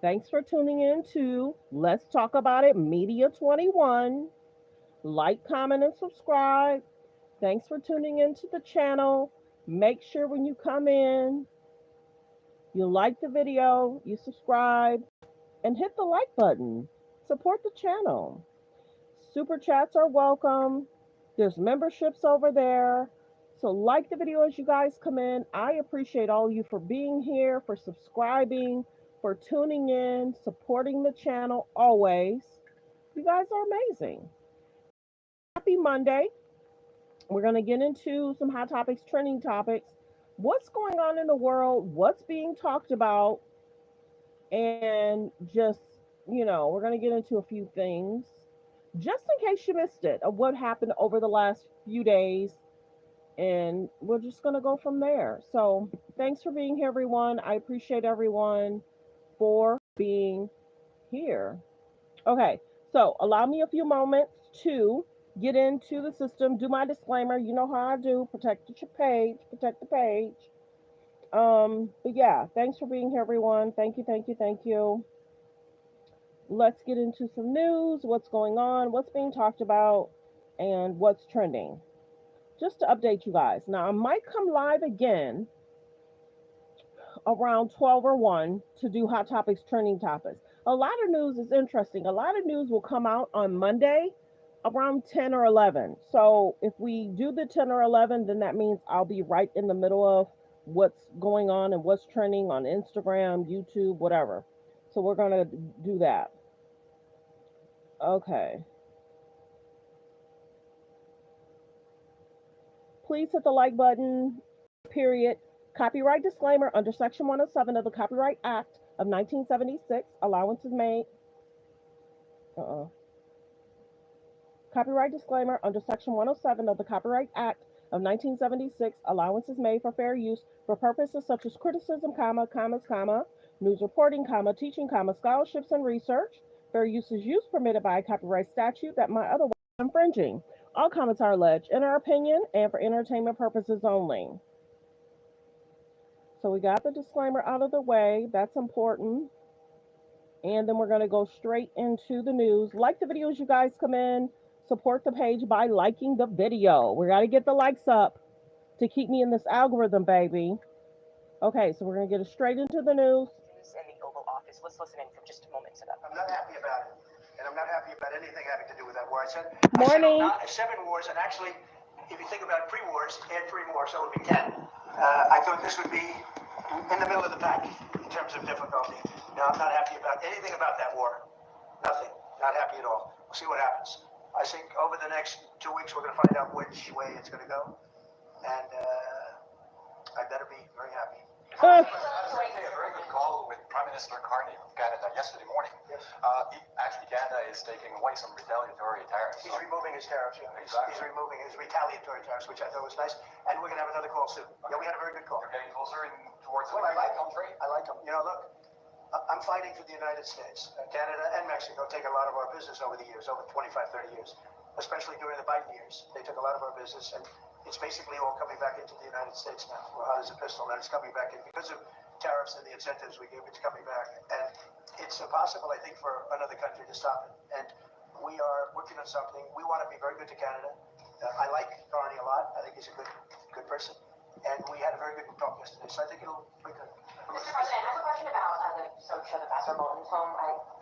Thanks for tuning in to Let's Talk About It Media 21. Like, comment, and subscribe. Thanks for tuning into the channel. Make sure when you come in, you like the video, you subscribe, and hit the like button. Support the channel. Super chats are welcome. There's memberships over there. So like the video as you guys come in. I appreciate all of you for being here, for subscribing, for tuning in, supporting the channel always. You guys are amazing. Happy Monday. We're going to get into some hot topics, trending topics. What's going on in the world? What's being talked about? And just, we're going to get into a few things just in case you missed it of what happened over the last few days. And we're just going to go from there. So thanks for being here, everyone. I appreciate everyone for being here. Okay, so allow me a few moments to get into the system, do my disclaimer. You know how I do. Protect your page, protect the page. But yeah, thanks for being here, everyone. Thank you, thank you, thank you. Let's get into some news, what's going on, what's being talked about, and what's trending. Just to update you guys. Now, I might come live again around 12 or 1 to do hot topics, trending topics. A lot of news is interesting. A lot of news will come out on Monday around 10 or 11. So if we do the 10 or 11, then that means I'll be right in the middle of what's going on and what's trending on Instagram, YouTube, whatever. So we're going to do that. Okay. Please hit the like button, period. Copyright disclaimer under Section 107 of the Copyright Act of 1976. Allowance is made. Copyright disclaimer under Section 107 of the Copyright Act of 1976. Allowance is made for fair use for purposes such as criticism, commas, news reporting, teaching, scholarships and research. Fair use is use permitted by a copyright statute that might otherwise be infringing. All comments are alleged in our opinion and for entertainment purposes only. So we got the disclaimer out of the way. That's important. And then we're going to go straight into the news. Like the video as you guys come in. Support the page by liking the video. We got to get the likes up to keep me in this algorithm, baby. Okay, so we're going to get straight into the news. In the Oval Office was listening from just moments ago. I'm not happy about it. And I'm not happy about anything having to do with that war. I said Morning. 7 wars, and actually, if you think about pre-wars, add 3 more, so it would be 10. I thought this would be in the middle of the pack in terms of difficulty. No, I'm not happy about anything about that war. Nothing. Not happy at all. We'll see what happens. I think over the next 2 weeks, we're going to find out which way it's going to go. And I better be very happy. I had a very good call with Prime Minister Carney of Canada yesterday morning. Yes. Canada is taking away some retaliatory tariffs. He's removing his tariffs. Yeah. Exactly. He's removing his retaliatory tariffs, which I thought was nice. And we're going to have another call soon. Okay. Yeah, we had a very good call. You're getting closer towards Well, I like him. I like him. You know, look, I'm fighting for the United States. Canada and Mexico take a lot of our business over the years, over 25, 30 years, especially during the Biden years. They took a lot of our business, and it's basically all coming back into the United States now. We're hot as a pistol, and it's coming back in because of tariffs and the incentives we give. It's coming back, and it's impossible, I think, for another country to stop it. And we are working on something. We want to be very good to Canada. I like Carney a lot. I think he's a good person, and we had a very good talk yesterday. So I think it'll be good. Mr. President, I have a question about the search of the Vassar Bolton's home.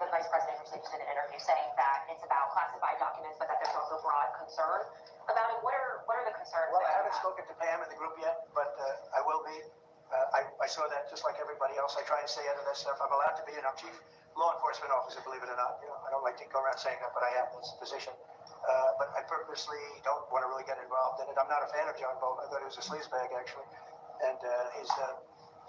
The Vice President recently just did an interview saying that it's about classified documents, but that there's also broad concern about it. What are the concerns? Well, I haven't spoken to Pam in the group yet, but I will be. I saw that just like everybody else. I try and stay out of that stuff. I'm allowed to be, and I'm chief law enforcement officer, believe it or not. You know, I don't like to go around saying that, but I have this position. But I purposely don't want to really get involved in it. I'm not a fan of John Bolton. I thought he was a sleazebag, actually. And he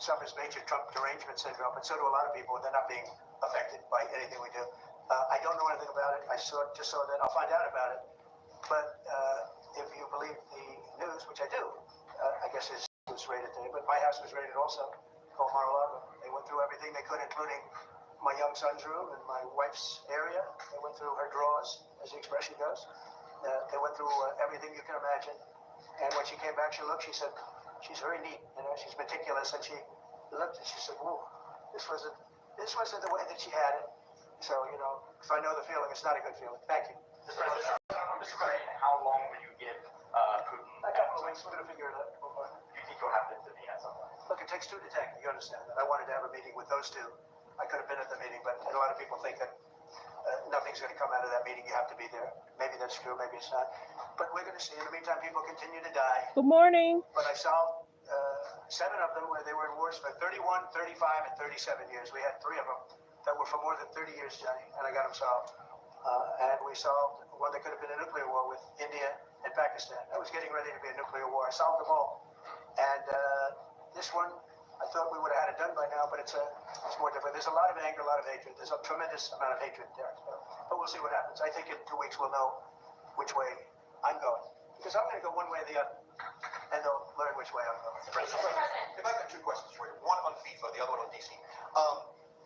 suffers major Trump derangement syndrome, and so do a lot of people. They're not being affected by anything we do. I don't know anything about it. I just saw that. I'll find out about it. But if you believe the news, which I do, I guess his was raided today, but my house was raided also, called Mar-a-Lago. They went through everything they could, including my young son's room and my wife's area. They went through her drawers, as the expression goes. They went through everything you can imagine. And when she came back, she looked, she said, she's very neat, you know, she's meticulous, and she looked and she said, whoa, this wasn't This wasn't the way that she had it. So, you know, if I know the feeling, it's not a good feeling. Thank you. Mr. President, how long will you give Putin? A couple of weeks, we're going to figure it out. Do you think you'll have to intervene at some point? Look, it takes two to tango. You understand that. I wanted to have a meeting with those two. I could have been at the meeting, but a lot of people think that nothing's going to come out of that meeting. You have to be there. Maybe that's true, maybe it's not. But we're going to see. In the meantime, people continue to die. Good morning. But I solved 7 of them where they were in wars for 31, 35, and 37 years. We had 3 of them that were for more than 30 years, Johnny, and I got them solved. And we solved one that could have been a nuclear war with India and Pakistan. That was getting ready to be a nuclear war. I solved them all. And this one, I thought we would have had it done by now, but it's more different. There's a lot of anger, a lot of hatred. There's a tremendous amount of hatred there. But we'll see what happens. I think in 2 weeks we'll know which way I'm going. Because I'm going to go one way or the other. And they'll learn which way I'm going. President, if I got 2 questions for you, one on FIFA, the other one on DC.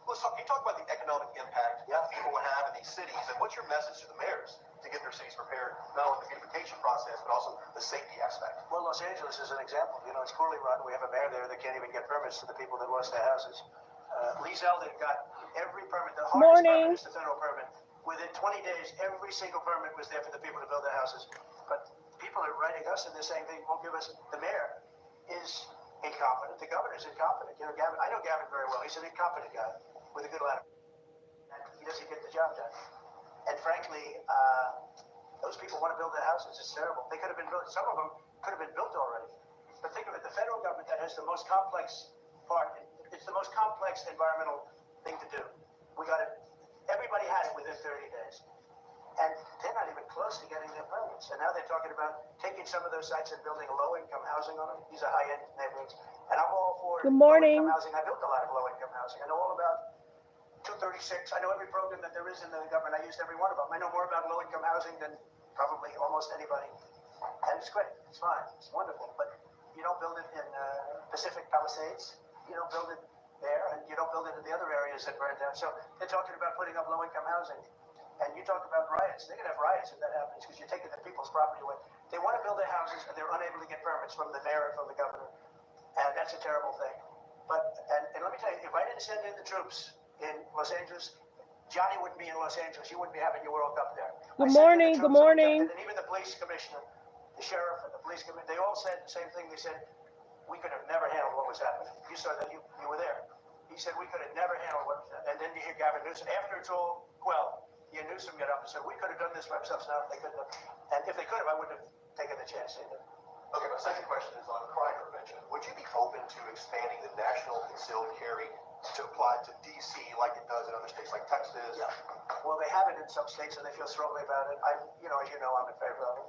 Let's talk. You talk about the economic impact FIFA will have in these cities, and what's your message to the mayors to get their cities prepared, not only the beautification process, but also the safety aspect? Well, Los Angeles is an example. You know, it's poorly run. We have a mayor there that can't even get permits to the people that lost their houses. Lee Zeldin got every permit. The hardest permit is the federal permit. Within 20 days, every single permit was there for the people to build their houses. But people are writing us and they're saying they won't give us. The mayor is incompetent. The governor is incompetent. You know, Gavin. I know Gavin very well. He's an incompetent guy with a good attitude. And he doesn't get the job done. And frankly, those people want to build their houses. It's terrible. They could have been built. Some of them could have been built already. But think of it. The federal government that has the most complex part. It's the most complex environmental thing to do. We got it. Everybody had it within 30 days. And they're not even close to getting their permits. And now they're talking about taking some of those sites and building low-income housing on them. These are high-end neighborhoods. And I'm all for low-income housing. I built a lot of low-income housing. I know all about 236. I know every program that there is in the government. I used every one of them. I know more about low-income housing than probably almost anybody. And it's great. It's fine. It's wonderful. But you don't build it in Pacific Palisades. You don't build it there. And you don't build it in the other areas that burned down. So they're talking about putting up low-income housing. And you talk about riots. They're going to have riots if that happens because you're taking the people's property away. They want to build their houses and they're unable to get permits from the mayor and from the governor. And that's a terrible thing. But, and let me tell you, if I didn't send in the troops in Los Angeles, Johnny wouldn't be in Los Angeles. You wouldn't be having your World Cup there. Good morning. Good morning. And even the police commissioner, the sheriff, and the police commissioner, they all said the same thing. They said, we could have never handled what was happening. You saw that. You were there. He said, we could have never handled what was happening. And then you hear Gavin Newsom. After it's all quelled, you hear Newsom get up and said, we could have done this for ourselves now. They couldn't have. And if they could have, I wouldn't have taken the chance either. Okay, my second question is on crime prevention. Would you be open to expanding the national concealed carry to apply to DC like it does in other states like Texas? Yeah. Well, they have it in some states and they feel strongly about it. As you know, I'm in favor of it.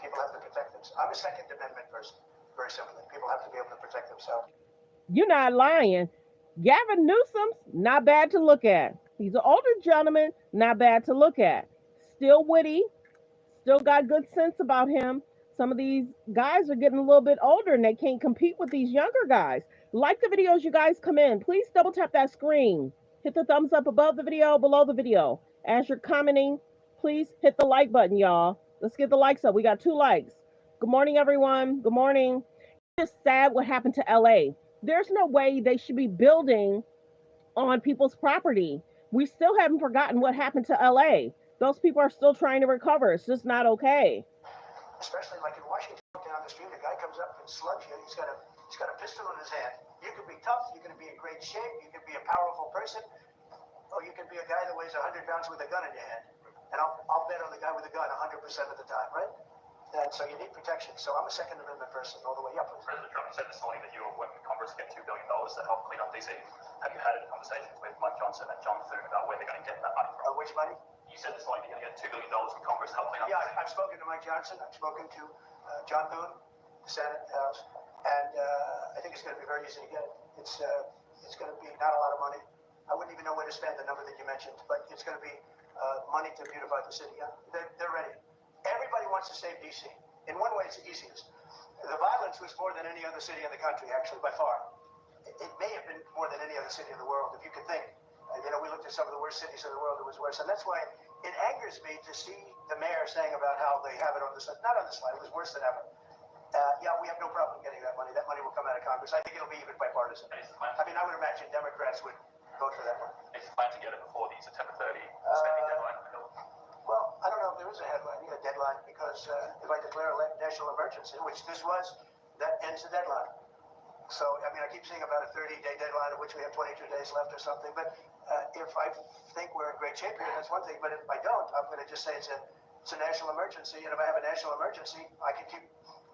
People have to protect themselves. I'm a Second Amendment person, very simply. People have to be able to protect themselves. You're not lying. Gavin Newsom's not bad to look at. He's an older gentleman, not bad to look at. Still witty, still got good sense about him. Some of these guys are getting a little bit older and they can't compete with these younger guys. Like the videos you guys come in. Please double tap that screen. Hit the thumbs up above the video, below the video. As you're commenting, please hit the like button, y'all. Let's get the likes up. We got 2 likes. Good morning, everyone. Good morning. It's just sad what happened to LA. There's no way they should be building on people's property. We still haven't forgotten what happened to LA. Those people are still trying to recover. It's just not okay. Especially like in Washington, down the street, a guy comes up and slugs you. He's got a pistol in his hand. You could be tough. You could be in great shape. You could be a powerful person, or you could be a guy that weighs 100 pounds with a gun in your hand. And I'll bet on the guy with a gun 100% of the time, right? And so you need protection. So I'm a Second Amendment person all the way up. President Trump said this morning that you were working with Congress to get $2 billion to help clean up DC. Have you had any conversations with Mike Johnson and John Thune about where they're going to get that money from? Which money? You said this morning that you're going to get $2 billion from Congress to help clean up. Yeah, I've spoken to Mike Johnson. I've spoken to John Thune, the Senate House, and I think it's going to be very easy to get it. It's going to be not a lot of money. I wouldn't even know where to spend the number that you mentioned, but it's going to be money to beautify the city. Yeah, they're ready. Everybody wants to save DC. In one way, it's the easiest. The violence was more than any other city in the country, actually, by far. It may have been more than any other city in the world, if you could think. We looked at some of the worst cities in the world. It was worse, and that's why it angers me to see the mayor saying about how they have it on the slide. Not on the slide. It was worse than ever. Yeah, we have no problem getting that money. That money will come out of Congress. I think it'll be even bipartisan. I mean, I would imagine Democrats would vote for that one. If you plan to get it before the September 30 spending deadline on the Hill. Well, I don't know if there is a deadline, because if I declare a national emergency, which this was, that ends the deadline. So, I mean, I keep seeing about a 30-day deadline, of which we have 22 days left or something. But if I think we're in great shape here, that's one thing. But if I don't, I'm going to just say it's a national emergency. And if I have a national emergency, I can keep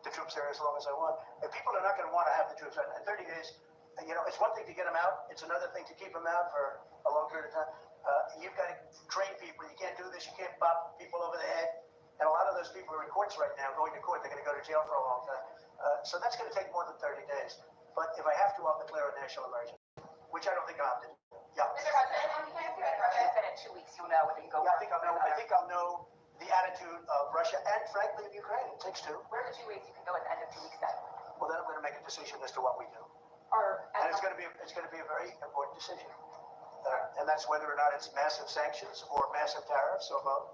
the troops there as long as I want. And people are not going to want to have the troops in 30 days. You know, it's one thing to get them out. It's another thing to keep them out for a long period of time. You've got to train people. You can't do this. You can't bop people over the head. And a lot of those people are in courts right now, going to court. They're going to go to jail for a long time. So that's going to take more than 30 days. But if I have to, I'll declare a national emergency, which I don't think I'll have to do. Yeah. Mr. President, how many times Russia said in 2 weeks you'll know whether you go? Yeah, I think I'll know the attitude of Russia and, frankly, of Ukraine. It takes two. Where are the 2 weeks you can go at the end of 2 weeks then? Well, then I'm going to make a decision as to what we do. And it's going to be a very important decision. And that's whether or not it's massive sanctions or massive tariffs or both.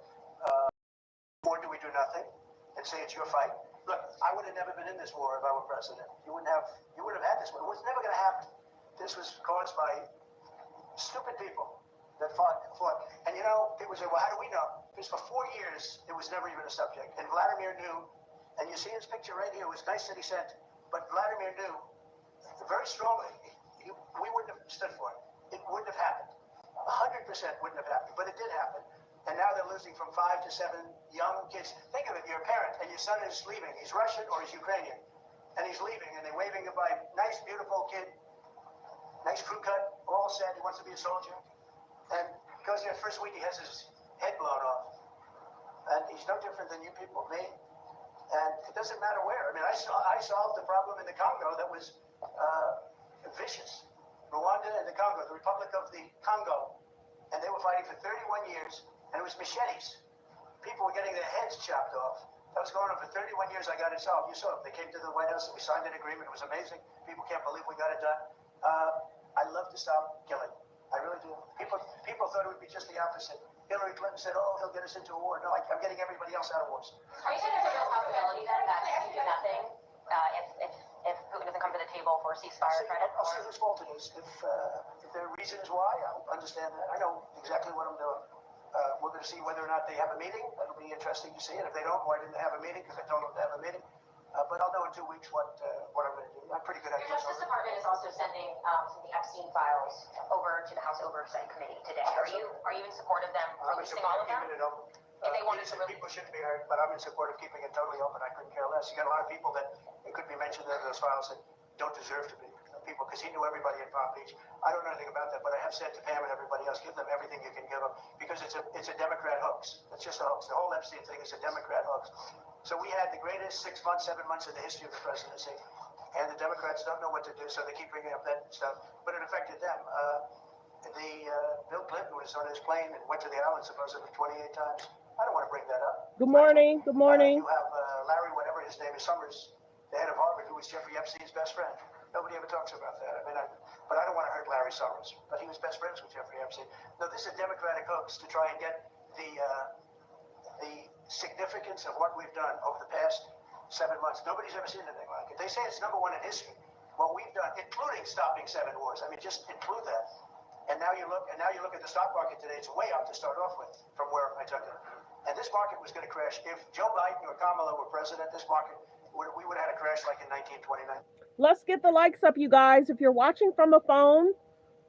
Or do we do nothing and say it's your fight? Look, I would have never been in this war if I were president. You would have had this war. It was never going to happen. This was caused by stupid people that fought. And you know, people say, well, how do we know? Because for 4 years, it was never even a subject. And Vladimir knew, and you see his picture right here, it was nice that he sent, but Vladimir knew very strongly, we wouldn't have stood for it. It wouldn't have happened. 100% wouldn't have happened, but it did happen. And now they're losing from 5 to 7 young kids. Think of it, you're a parent, and your son is leaving. He's Russian or he's Ukrainian. And he's leaving, and they're waving goodbye. Nice, beautiful kid, nice crew cut, all set, he wants to be a soldier. And goes there first week, he has his head blown off. And he's no different than you people, me. And it doesn't matter where. I mean, I solved the problem in the Congo that was vicious. Rwanda and the Congo, the Republic of the Congo. And they were fighting for 31 years, and it was machetes. People were getting their heads chopped off. That was going on for 31 years. I got it solved. You saw it. They came to the White House and we signed an agreement. It was amazing. People can't believe we got it done. I love to stop killing. I really do. People thought it would be just the opposite. Hillary Clinton said, oh, he'll get us into a war. No, I'm getting everybody else out of wars. Are you saying there's a real possibility then that you do nothing if Putin doesn't come to the table for a ceasefire? I'll see whose fault it is. If there are reasons why, I'll understand that. I know exactly what I'm doing. We're going to see whether or not they have a meeting. That'll be interesting to see. And if they don't, why didn't they have a meeting? Because I told them to have a meeting. But I'll know in 2 weeks what I'm going to do. I'm pretty good at Your Justice Department is also sending some of the Epstein files over to the House Oversight Committee today. Are you in support of them releasing all of them? If they wanted to people shouldn't be heard, but I'm in support of keeping it totally open. I couldn't care less. You got a lot of people that it could be mentioned in those files that don't deserve to be people, because he knew everybody in Palm Beach. I don't know anything about that, but I have said to Pam and everybody else, give them everything you can give them, because it's a Democrat hoax. It's just a hoax. The whole Epstein thing is a Democrat hoax. So we had the greatest 6 months, 7 months in the history of the presidency, and the Democrats don't know what to do, so they keep bringing up that stuff. But it affected them. Bill Clinton was on his plane and went to the island supposedly 28 times. I don't want to bring that up. Good morning. Good morning. You have Larry, whatever his name is, Summers, the head of Harvard, who was Jeffrey Epstein's best friend. Nobody ever talks about that. But I don't want to hurt Larry Summers. But he was best friends with Jeffrey Epstein. No, this is a Democratic hoax to try and get the significance of what we've done over the past 7 months. Nobody's ever seen anything like it. They say it's #1 in history. What we've done, including stopping 7 wars. I mean, just include that. And now you look at the stock market today. It's way up to start off with from where I took it. And this market was going to crash. If Joe Biden or Kamala were president, this market, we would have had a crash like in 1929. Let's get the likes up, you guys. If you're watching from a phone,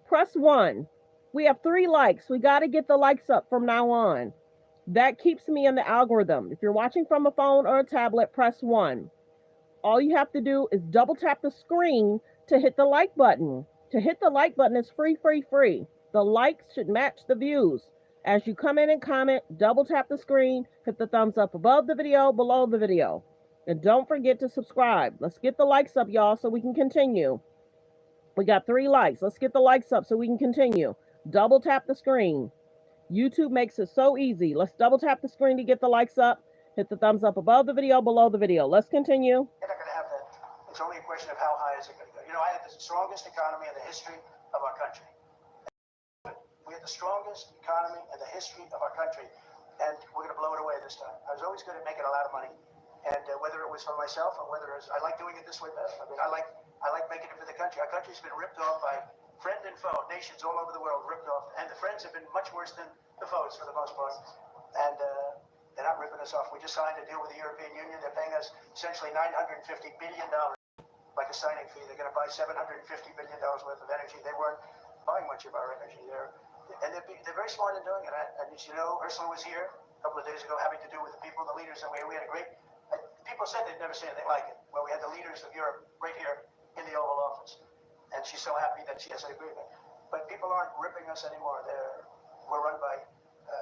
press 1. We have 3 likes. We got to get the likes up from now on. That keeps me in the algorithm. If you're watching from a phone or a tablet, press 1. All you have to do is double tap the screen to hit the like button. To hit the like button is free. The likes should match the views. As you come in and comment, double tap the screen, hit the thumbs up above the video, below the video. And don't forget to subscribe. Let's get the likes up, y'all, so we can continue. We got 3 likes. Let's get the likes up so we can continue. Double tap the screen. YouTube makes it so easy. Let's double tap the screen to get the likes up. Hit the thumbs up above the video, below the video. Let's continue. You're not going to have that. It's only a question of how high is it going to go. You know, I had the strongest economy in the history of our country. We had the strongest economy in the history of our country, and we're going to blow it away this time. I was always good at making a lot of money, and whether it was for myself or whether it was, I like doing it this way better. I mean, I like making it for the country. Our country's been ripped off by friend and foe, nations all over the world ripped off. And the friends have been much worse than the foes for the most part. And they're not ripping us off. We just signed a deal with the European Union. They're paying us essentially $950 billion, like a signing fee. They're going to buy $750 billion worth of energy. They weren't buying much of our energy there. And they're very smart in doing it. And as you know, Ursula was here a couple of days ago having to do with the people, the leaders, and we had a great, people said they'd never seen anything like it. Well, we had the leaders of Europe right here in the Oval Office. And she's so happy that she has an agreement. But people aren't ripping us anymore. We're run by,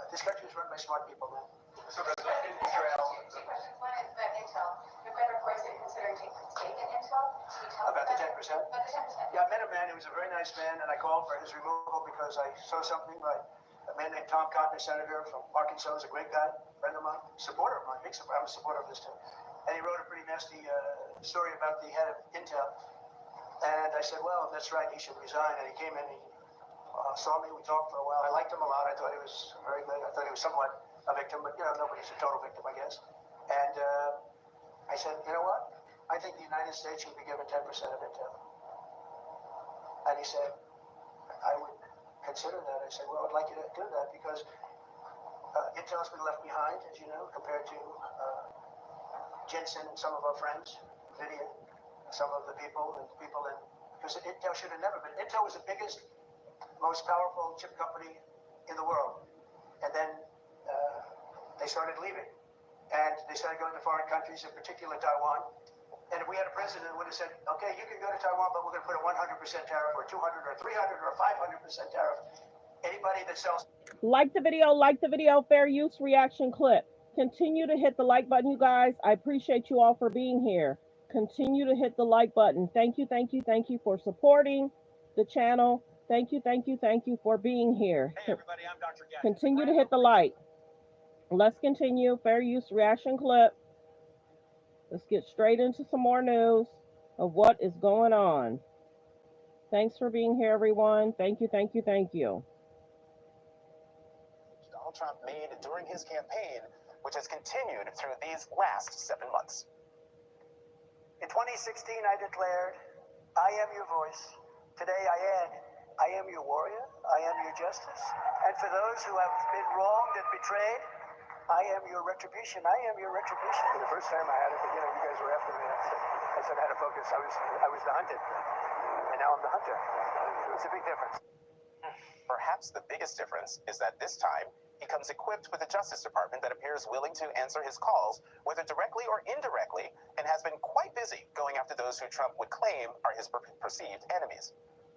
this country is run by smart people now. So President, in Israel, Two questions. One is about Intel. There have been reports that you're considering taking a stake in Intel. Can you tell us About the 10%? About the 10%. Yeah, I met a man who was a very nice man, and I called for his removal because I saw something like a man named Tom Cotton, a senator from Arkansas, is a great guy, friend of mine, supporter of mine, big supporter. I'm a supporter of this too. And he wrote a pretty nasty story about the head of Intel. And I said, well, if that's right, he should resign. And he came in, he saw me, we talked for a while. I liked him a lot. I thought he was very good. I thought he was somewhat a victim, but, nobody's a total victim, I guess. And I said, you know what? I think the United States should be given 10% of Intel. And he said, I would consider that. I said, well, I'd like you to do that because Intel's been left behind, as you know, compared to Jensen and some of our friends, Lydia, some of the people in, because Intel should have never been. Intel was the biggest, most powerful chip company in the world. And then they started leaving. And they started going to foreign countries, in particular Taiwan. And if we had a president who would have said, okay, you can go to Taiwan, but we're going to put a 100% tariff or 200 or 300 or 500% tariff. Anybody that sells... Like the video, fair use reaction clip. Continue to hit the like button, you guys. I appreciate you all for being here. Continue to hit the like button. Thank you for supporting the channel. Thank you for being here. Hey everybody, I'm Dr. Gash. Continue to hit the like. Let's continue. Fair use reaction clip. Let's get straight into some more news of what is going on. Thanks for being here, everyone. Thank you. Donald Trump made during his campaign, which has continued through these last 7 months. In 2016, I declared, I am your voice. Today I add, I am your warrior. I am your justice. And for those who have been wronged and betrayed, I am your retribution. I am your retribution. For the first time I had it, but you guys were after me. I said I had to focus. I was the hunted. And now I'm the hunter. It's a big difference. Perhaps the biggest difference is that this time he comes equipped with a Justice Department that appears willing to answer his calls, whether directly or indirectly, and has been quite busy going after those who Trump would claim are his perceived enemies.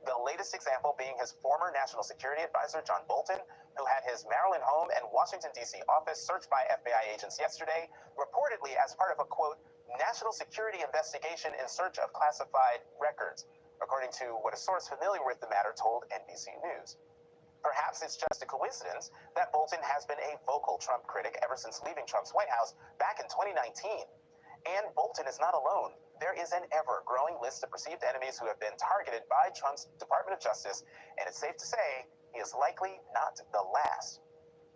The latest example being his former National Security Advisor, John Bolton, who had his Maryland home and Washington, D.C. office searched by FBI agents yesterday, reportedly as part of a, quote, national security investigation in search of classified records, according to what a source familiar with the matter told NBC News. Perhaps it's just a coincidence that Bolton has been a vocal Trump critic ever since leaving Trump's White House back in 2019. And Bolton is not alone. There is an ever-growing list of perceived enemies who have been targeted by Trump's Department of Justice, and it's safe to say he is likely not the last.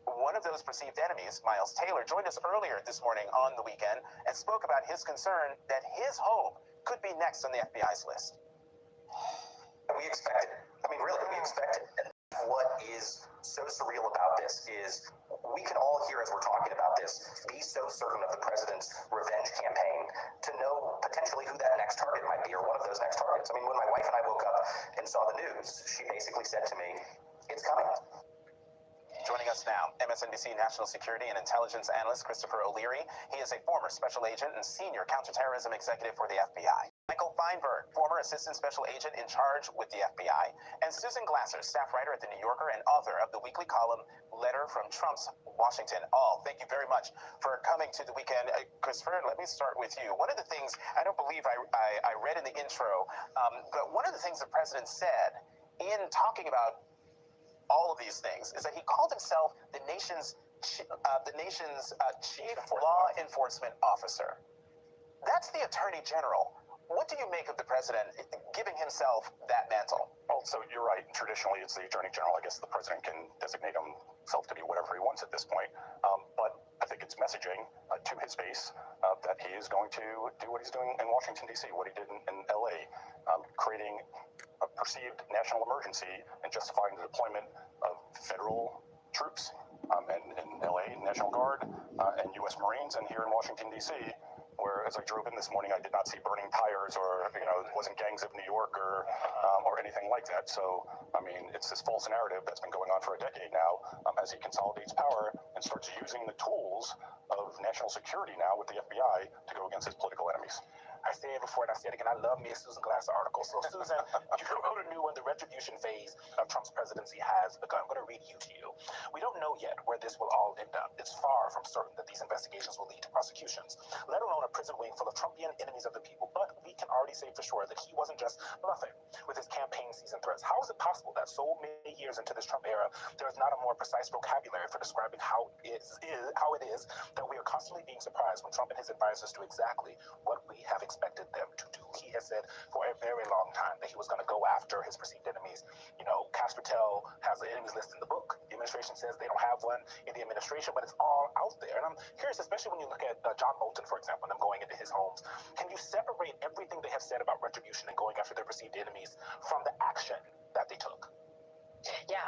One of those perceived enemies, Miles Taylor, joined us earlier this morning on the weekend and spoke about his concern that his home could be next on the FBI's list. We expected. Really, we expected. And what is so surreal about this is we can all hear as we're talking about this, be so certain of the president's revenge campaign to know potentially who that next target might be or one of those next targets. When my wife and I woke up and saw the news, she basically said to me, it's coming. Joining us now, MSNBC national security and intelligence analyst Christopher O'Leary. He is a former special agent and senior counterterrorism executive for the FBI. Michael Feinberg, former assistant special agent in charge with the FBI. And Susan Glasser, staff writer at The New Yorker and author of the weekly column Letter from Trump's Washington. All, thank you very much for coming to the weekend. Christopher, let me start with you. One of the things, I don't believe I read in the intro, but one of the things the president said in talking about all of these things is that he called himself the nation's chief law enforcement officer. That's the attorney general. What do you make of the president giving himself that mantle? Well, so you're right. Traditionally, it's the attorney general. I guess the president can designate himself to be whatever he wants at this point. But I think it's messaging to his base that he is going to do what he's doing in Washington, D.C., what he did in L.A., creating a perceived national emergency and justifying the deployment of federal troops in LA, National Guard, and U.S. Marines, and here in Washington, D.C., where as I drove in this morning, I did not see burning tires or, it wasn't gangs of New York or anything like that. So, I mean, it's this false narrative that's been going on for a decade now as he consolidates power and starts using the tools of national security now with the FBI to go against his political enemies. I say it before and I say it again. I love me a Susan Glasser article. So, Susan, you wrote a new one. The retribution phase of Trump's presidency has begun. I'm going to read you to you. We don't know yet where this will all end up. It's far from certain that these investigations will lead to prosecutions, let alone a prison wing full of Trumpian enemies of the people. But we can already say for sure that he wasn't just bluffing with his campaign season threats. How is it possible that so many years into this Trump era, there is not a more precise vocabulary for describing how it is that we are constantly being surprised when Trump and his advisors do exactly what we have expected them to do? He has said for a very long time that he was going to go after his perceived enemies. Kash Patel has an enemies list in the book. The administration says they don't have one in the administration, but it's all out there. And I'm curious, especially when you look at John Bolton, for example, and them going into his homes. Can you separate everything they have said about retribution and going after their perceived enemies from the action that they took? Yeah,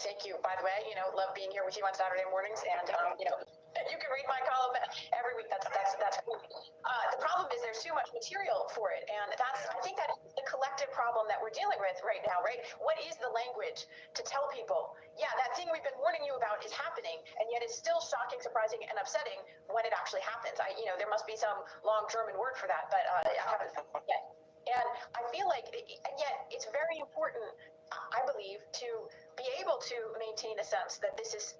thank you. By the way, love being here with you on Saturday mornings, and you can read my column every week. That's cool. The problem is there's too much material for it, and I think that is the collective problem that we're dealing with right now, right? What is the language to tell people, yeah, that thing we've been warning you about is happening, and yet it's still shocking, surprising, and upsetting when it actually happens. There must be some long German word for that, but I haven't found it yet. And I feel like, and yet it's very important, I believe, to be able to maintain a sense that this is,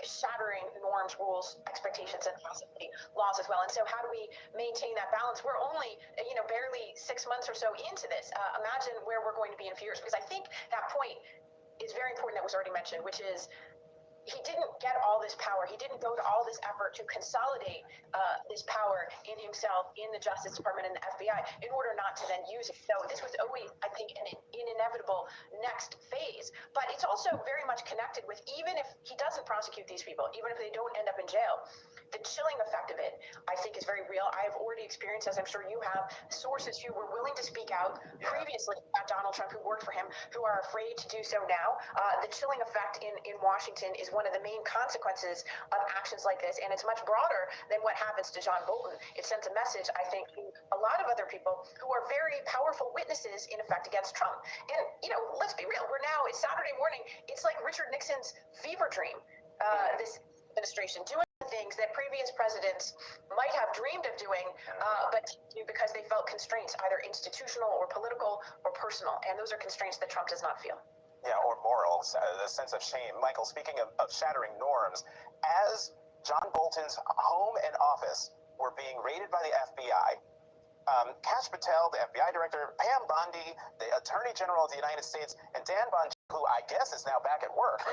shattering norms, rules, expectations, and possibly laws as well. And so how do we maintain that balance? We're only, barely 6 months or so into this. Imagine where we're going to be in a few years, because I think that point is very important that was already mentioned, which is he didn't get all this power. He didn't go to all this effort to consolidate this power in himself, in the Justice Department and the FBI, in order not to then use it. So this was always, I think, an inevitable next phase. But it's also very much connected with, even if he doesn't prosecute these people, even if they don't end up in jail, the chilling effect of it, I think, is very real. I've already experienced, as I'm sure you have, sources who were willing to speak out previously about Donald Trump, who worked for him, who are afraid to do so now. The chilling effect in Washington is one of the main consequences of actions like this, and it's much broader than what happens to John Bolton. It sends a message, I think, to a lot of other people who are very powerful witnesses, in effect, against Trump. And, let's be real, it's Saturday morning. It's like Richard Nixon's fever dream, this administration, doing things that previous presidents might have dreamed of doing, but because they felt constraints, either institutional or political or personal. And those are constraints that Trump does not feel. Yeah, or moral, a sense of shame. Michael, speaking of shattering norms, as John Bolton's home and office were being raided by the FBI, Kash Patel, the FBI director, Pam Bondi, the Attorney General of the United States, and Dan Bon, who I guess is now back at work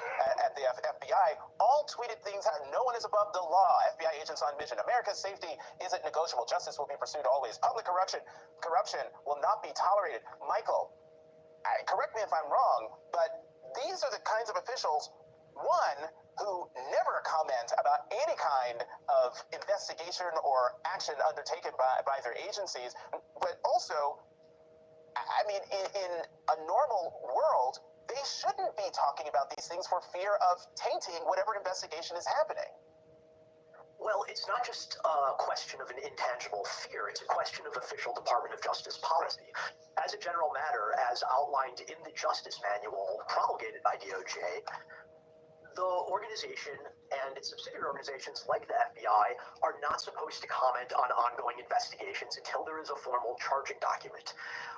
at the FBI, all tweeted things. No one is above the law. FBI agents on mission. America's safety isn't negotiable. Justice will be pursued always. Public corruption will not be tolerated. Michael, correct me if I'm wrong, but these are the kinds of officials, one, who never comment about any kind of investigation or action undertaken by their agencies, but also, I mean, in a normal world, they shouldn't be talking about these things for fear of tainting whatever investigation is happening. Well, it's not just a question of an intangible fear, it's a question of official Department of Justice policy. As a general matter, as outlined in the Justice Manual promulgated by DOJ, the organization and its subsidiary organizations like the FBI are not supposed to comment on ongoing investigations until there is a formal charging document.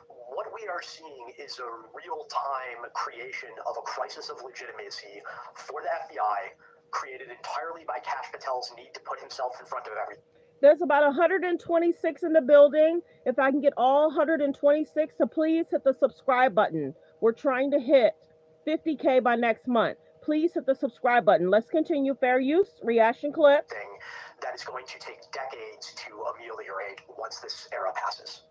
What we are seeing is a real-time creation of a crisis of legitimacy for the FBI, created entirely by Kash Patel's need to put himself in front of everything. There's about 126 in the building. If I can get all 126 to please hit the subscribe button. We're trying to hit 50K by next month. Please hit the subscribe button. Let's continue. Fair use, reaction clip. That is going to take decades to ameliorate once this era passes.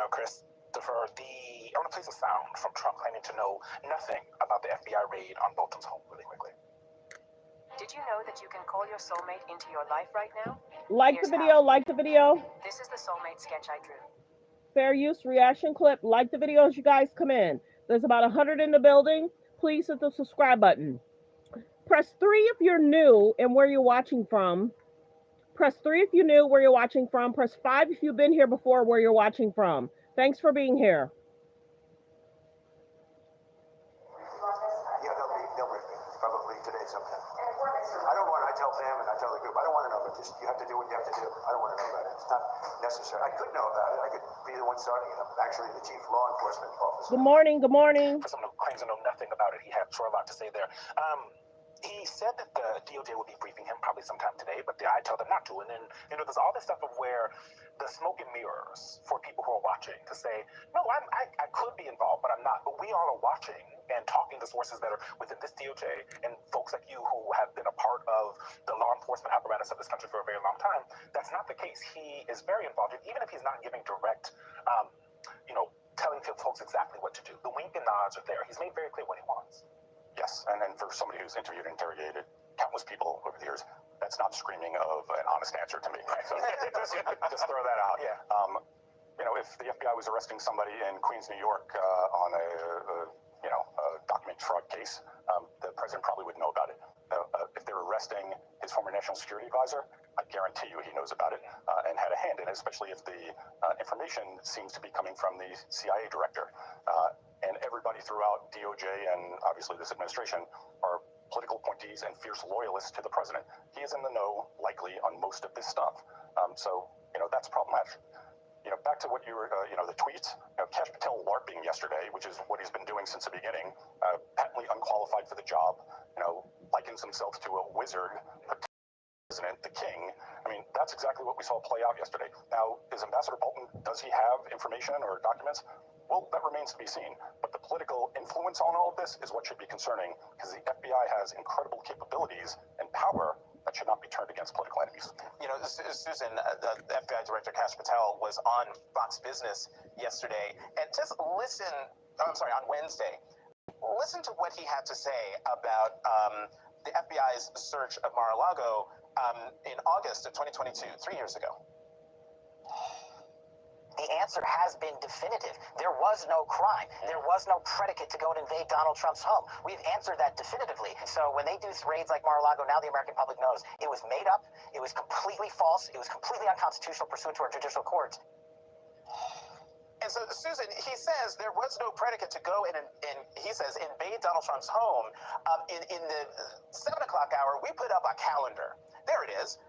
Christopher, I want to play some sound from Trump claiming to know nothing about the FBI raid on Bolton's home really quickly. Did you know that you can call your soulmate into your life right now? Like the video, like the video. This is the soulmate sketch I drew. Fair use reaction clip. Like the video as you guys come in. There's about 100 in the building. Please hit the subscribe button. Press 3 if you're new and where you're watching from. Press 3 if you're new, where you're watching from. Press 5 if you've been here before, where you're watching from. Thanks for being here. Yeah, they'll brief me, probably today sometime. I don't want, I tell them and I tell the group, I don't want to know, but just, you have to do what you have to do. I don't want to know about it. It's not necessary. I could know about it. I could be the one starting it. I'm actually the chief law enforcement officer. Good morning, good morning. For someone who claims to know nothing about it, he had sure a lot to say there. He said that the DOJ would be briefing him probably sometime today, but I told them not to. And then, there's all this stuff of where the smoke and mirrors for people who are watching to say, no, I could be involved, but I'm not. But we all are watching and talking to sources that are within this DOJ and folks like you who have been a part of the law enforcement apparatus of this country for a very long time. That's not the case. He is very involved, even if he's not giving direct, telling folks exactly what to do. The wink and nods are there. He's made very clear what he wants. Yes, and then for somebody who's interviewed and interrogated countless people over the years, that's not screaming of an honest answer to me. Right? So just throw that out. Yeah. If the FBI was arresting somebody in Queens, New York, on a document fraud case, the president probably would know about it. If they're arresting his former national security advisor, I guarantee you he knows about it and had a hand in it, especially if the information seems to be coming from the CIA director. And everybody throughout DOJ and obviously this administration are political appointees and fierce loyalists to the president. He is in the know, likely, on most of this stuff. So that's problematic. Back to what you were, the tweets. Kash Patel LARPing yesterday, which is what he's been doing since the beginning, patently unqualified for the job, likens himself to a wizard, president, the king. I mean, that's exactly what we saw play out yesterday. Now, is Ambassador Bolton, does he have information or documents? Well, that remains to be seen. But the political influence on all of this is what should be concerning, because the FBI has incredible capabilities and power that should not be turned against political enemies. Susan, the FBI Director Kash Patel was on Fox Business yesterday, and just listen, on Wednesday, listen to what he had to say about the FBI's search of Mar-a-Lago in August of 2022, 3 years ago. The answer has been definitive. There was no crime. There was no predicate to go and invade Donald Trump's home. We've answered that definitively. So when they do raids like Mar-a-Lago, now the American public knows it was made up, it was completely false, it was completely unconstitutional pursuant to our judicial courts. And so, Susan, he says there was no predicate to go and he says, invade Donald Trump's home. In the 7 o'clock hour, we put up a calendar. There it is.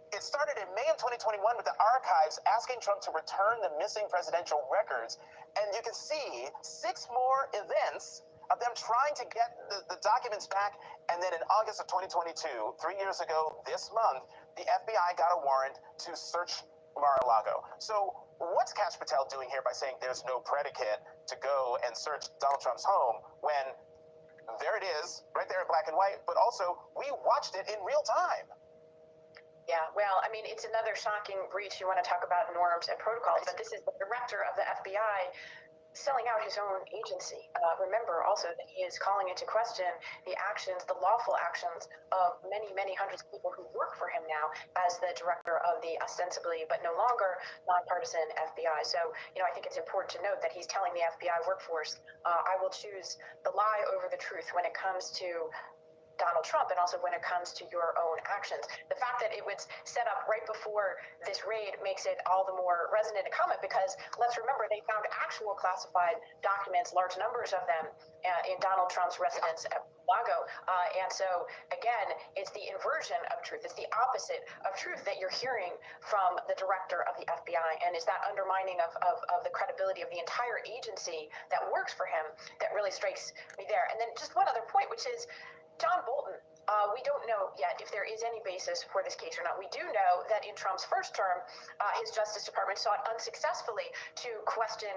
It started in May of 2021 with the archives asking Trump to return the missing presidential records. And you can see 6 more events of them trying to get the documents back. And then in August of 2022, 3 years ago this month, the FBI got a warrant to search Mar-a-Lago. So what's Kash Patel doing here by saying there's no predicate to go and search Donald Trump's home when there it is, right there in black and white, but also we watched it in real time? Yeah, well, I mean, it's another shocking breach. You want to talk about norms and protocols, but this is the director of the FBI selling out his own agency. Remember also that he is calling into question the actions, the lawful actions of many, many hundreds of people who work for him now as the director of the ostensibly, but no longer, nonpartisan FBI. So, I think it's important to note that he's telling the FBI workforce, I will choose the lie over the truth when it comes to Donald Trump, and also when it comes to your own actions. The fact that it was set up right before this raid makes it all the more resonant and common, because let's remember they found actual classified documents, large numbers of them, in Donald Trump's residence at Mar-a-Lago. And so, again, it's the inversion of truth. It's the opposite of truth that you're hearing from the director of the FBI. And is that undermining of the credibility of the entire agency that works for him that really strikes me there. And then just one other point, which is John Bolton. We don't know yet if there is any basis for this case or not. We do know that in Trump's first term, his Justice Department sought unsuccessfully to question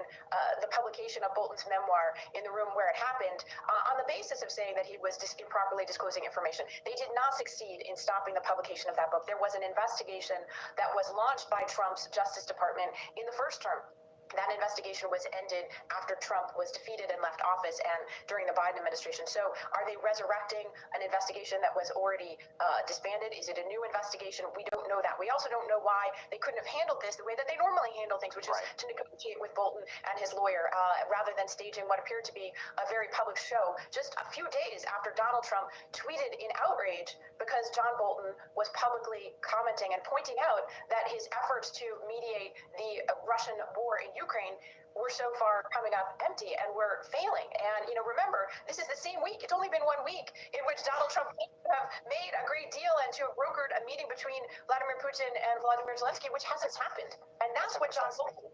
the publication of Bolton's memoir in the room where it happened on the basis of saying that he was improperly disclosing information. They did not succeed in stopping the publication of that book. There was an investigation that was launched by Trump's Justice Department in the first term. That investigation was ended after Trump was defeated and left office and during the Biden administration. So are they resurrecting an investigation that was already disbanded? Is it a new investigation? We don't know that. We also don't know why they couldn't have handled this the way that they normally handle things, which is to negotiate with Bolton and his lawyer rather than staging what appeared to be a very public show just a few days after Donald Trump tweeted in outrage because John Bolton was publicly commenting and pointing out that his efforts to mediate the Russian war in Ukraine were so far coming up empty and were failing. And, remember, this is the same week. It's only been 1 week in which Donald Trump have made a great deal and to have brokered a meeting between Vladimir Putin and Vladimir Zelensky, which hasn't happened. And that's what John Bolton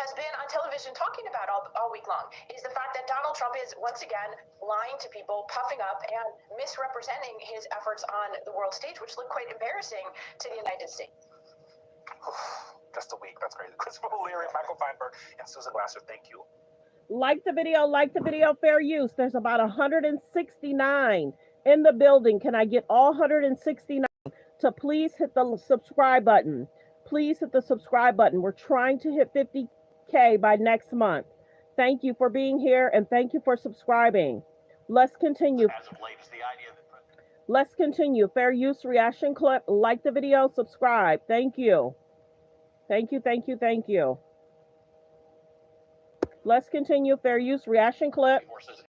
has been on television talking about all week long, is the fact that Donald Trump is once again lying to people, puffing up, and misrepresenting his efforts on the world stage, which look quite embarrassing to the United States. Just a week. That's crazy. Christopher O'Leary, Michael Feinberg, and Susan Glasser, thank you. Like the video, fair use. There's about 169 in the building. Can I get all 169 to please hit the subscribe button? Please hit the subscribe button. We're trying to hit 50K by next month. Thank you for being here and thank you for subscribing. Let's continue. As of late, it's the idea that Let's continue. Fair use reaction clip. Like the video, subscribe. Thank you. Thank you, thank you, thank you. Let's continue. Fair use reaction clip.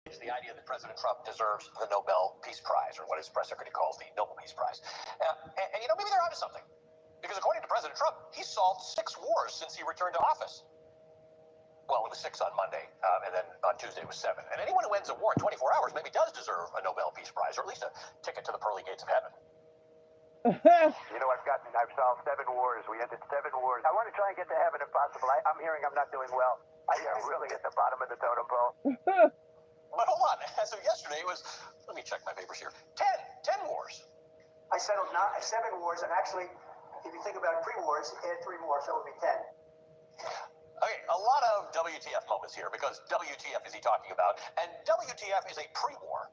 it's the idea that President Trump deserves the Nobel Peace Prize, or what his press secretary calls the Nobel Peace Prize. And maybe they're onto something. Because according to President Trump, he's solved 6 wars since he returned to office. Well, it was 6 on Monday, and then on Tuesday it was 7. And anyone who ends a war in 24 hours maybe does deserve a Nobel Peace Prize, or at least a ticket to the pearly gates of heaven. I've solved 7 wars. We ended 7 wars. I want to try and get to heaven if possible. I'm hearing I'm not doing well. I'm really at the bottom of the totem pole. But hold on. As of yesterday, it was, let me check my papers here, 10 wars. I settled 7 wars, and actually, if you think about pre-wars, add 3 more, so it would be 10. Okay, a lot of WTF moments here, because WTF is he talking about? And WTF is a pre-war.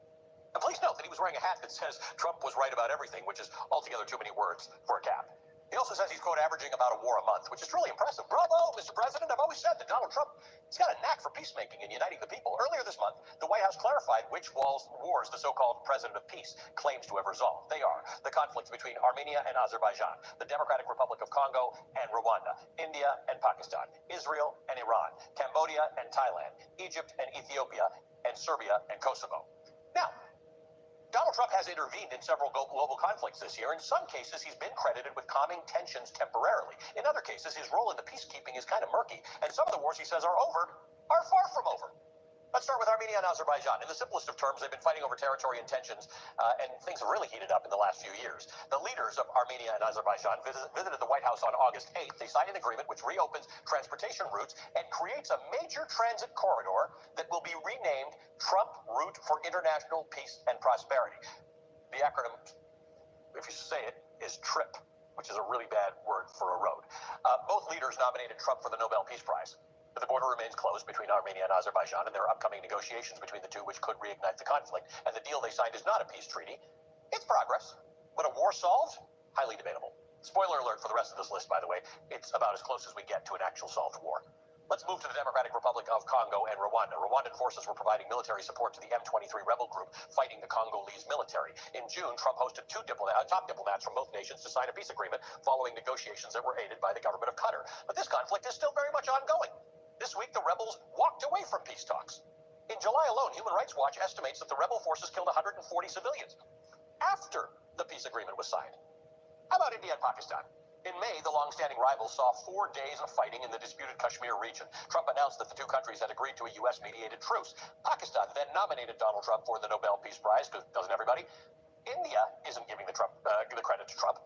And please note that he was wearing a hat that says Trump was right about everything, which is altogether too many words for a cap. He also says he's, quote, averaging about a war a month, which is truly impressive. Bravo, Mr. President. I've always said that Donald Trump, he's got a knack for peacemaking and uniting the people. Earlier this month, the White House clarified which wars the so-called President of Peace claims to have resolved. They are the conflicts between Armenia and Azerbaijan, the Democratic Republic of Congo and Rwanda, India and Pakistan, Israel and Iran, Cambodia and Thailand, Egypt and Ethiopia, and Serbia and Kosovo. Now, Donald Trump has intervened in several global conflicts this year. In some cases, he's been credited with calming tensions temporarily. In other cases, his role in the peacekeeping is kind of murky, and some of the wars he says are over are far from over. Let's start with Armenia and Azerbaijan. In the simplest of terms, they've been fighting over territory and tensions, and things have really heated up in the last few years. The leaders of Armenia and Azerbaijan visited the White House on August 8th. They signed an agreement which reopens transportation routes and creates a major transit corridor that will be renamed Trump Route for International Peace and Prosperity. The acronym, if you say it, is TRIP, which is a really bad word for a road. Both leaders nominated Trump for the Nobel Peace Prize. But the border remains closed between Armenia and Azerbaijan, and there are upcoming negotiations between the two which could reignite the conflict. And the deal they signed is not a peace treaty. It's progress. But a war solved? Highly debatable. Spoiler alert for the rest of this list, by the way. It's about as close as we get to an actual solved war. Let's move to the Democratic Republic of Congo and Rwanda. Rwandan forces were providing military support to the M23 rebel group fighting the Congolese military. In June, Trump hosted 2 top diplomats from both nations to sign a peace agreement following negotiations that were aided by the government of Qatar. But this conflict is still very much ongoing. This week, the rebels walked away from peace talks. In July alone, Human Rights Watch estimates that the rebel forces killed 140 civilians after the peace agreement was signed. How about India and Pakistan? In May, the long-standing rivals saw 4 days of fighting in the disputed Kashmir region. Trump announced that the 2 countries had agreed to a U.S.-mediated truce. Pakistan then nominated Donald Trump for the Nobel Peace Prize, because doesn't everybody? India isn't giving the credit to Trump.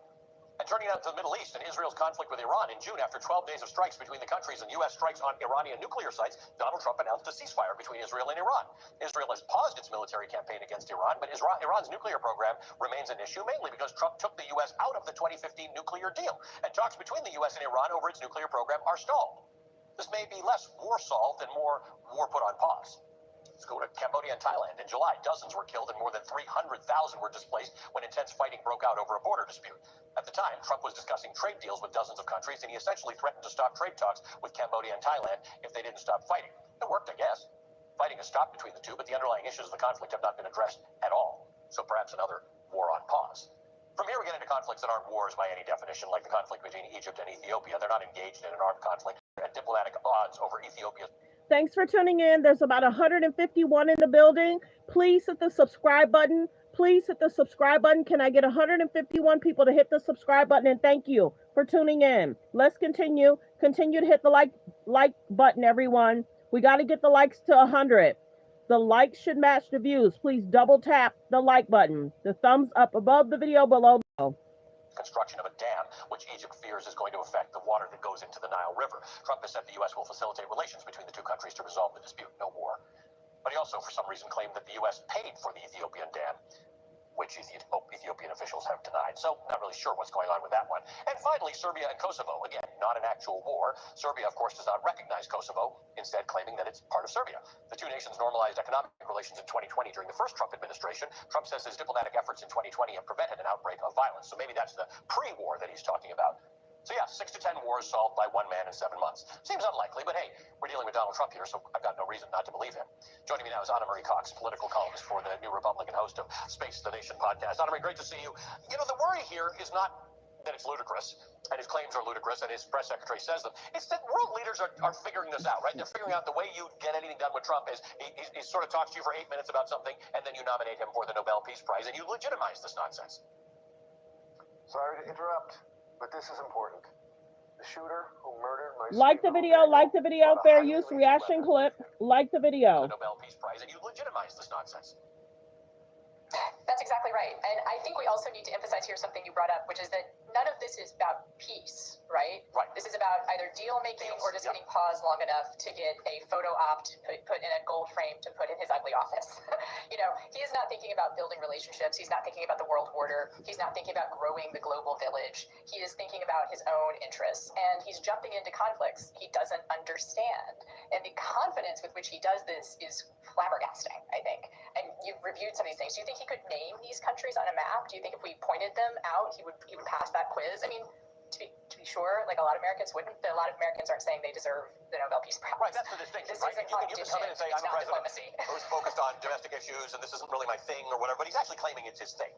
And turning out to the Middle East and Israel's conflict with Iran in June, after 12 days of strikes between the countries and U.S. strikes on Iranian nuclear sites, Donald Trump announced a ceasefire between Israel and Iran. Israel has paused its military campaign against Iran, but Iran's nuclear program remains an issue, mainly because Trump took the U.S. out of the 2015 nuclear deal, and talks between the U.S. and Iran over its nuclear program are stalled. This may be less war solved and more war put on pause. Let's go to Cambodia and Thailand. In July, dozens were killed and more than 300,000 were displaced when intense fighting broke out over a border dispute. At the time, Trump was discussing trade deals with dozens of countries, and he essentially threatened to stop trade talks with Cambodia and Thailand if they didn't stop fighting. It worked, I guess. Fighting has stopped between the two, but the underlying issues of the conflict have not been addressed at all. So perhaps another war on pause. From here, we get into conflicts that aren't wars by any definition, like the conflict between Egypt and Ethiopia. They're not engaged in an armed conflict, and diplomatic odds over Ethiopia. Thanks for tuning in. There's about 151 in the building. Please hit the subscribe button. Please hit the subscribe button. Can I get 151 people to hit the subscribe button? And thank you for tuning in. Let's continue. Continue to hit the like button, everyone. We got to get the likes to 100. The likes should match the views. Please double tap the like button. The thumbs up above the video, below. Construction of a dam, which Egypt fears is going to affect the water that goes into the Nile River. Trump has said the U.S. will facilitate relations between the two countries to resolve the dispute. No war. But he also, for some reason, claimed that the U.S. paid for the Ethiopian dam, which Ethiopian officials have denied. So not really sure what's going on with that one. And finally, Serbia and Kosovo. Again, not an actual war. Serbia, of course, does not recognize Kosovo, instead claiming that it's part of Serbia. The two nations normalized economic relations in 2020 during the first Trump administration. Trump says his diplomatic efforts in 2020 have prevented an outbreak of violence. So maybe that's the pre-war that he's talking about. So yeah, 6 to 10 wars solved by one man in 7 months. Seems unlikely, but hey, we're dealing with Donald Trump here, so I've got no reason not to believe him. Joining me now is Anna Marie Cox, political columnist for the New Republican, host of Space the Nation podcast. Anna Marie, great to see you. You know, the worry here is not that it's ludicrous, and his claims are ludicrous, and his press secretary says them. It's that world leaders are figuring this out, right? They're figuring out the way you get anything done with Trump is he sort of talks to you for 8 minutes about something, and then you nominate him for the Nobel Peace Prize, and you legitimize this nonsense. Sorry to interrupt, but this is important. The shooter who murdered my like the video, fair use reaction clip, like the video. The Nobel Peace Prize, and you legitimize this nonsense. That's exactly right. And I think we also need to emphasize here something you brought up, which is that none of this is about peace, right? Right. This is about either deal making or just getting paused long enough to get a photo op put in a gold frame to put in his ugly office. You know, he is not thinking about building relationships. He's not thinking about the world order. He's not thinking about growing the global village. He is thinking about his own interests, and he's jumping into conflicts he doesn't understand. And the confidence with which he does this is flabbergasting, I think. And you've reviewed some of these things. Do you think he could name these countries on a map? Do you think if we pointed them out, he would pass that quiz? I mean, to be sure, like a lot of Americans wouldn't. A lot of Americans aren't saying they deserve the Nobel Peace Prize. Right, that's the distinction, right? You can come in and say, I'm a president who's focused on domestic issues, and this isn't really my thing or whatever, but he's actually claiming it's his thing.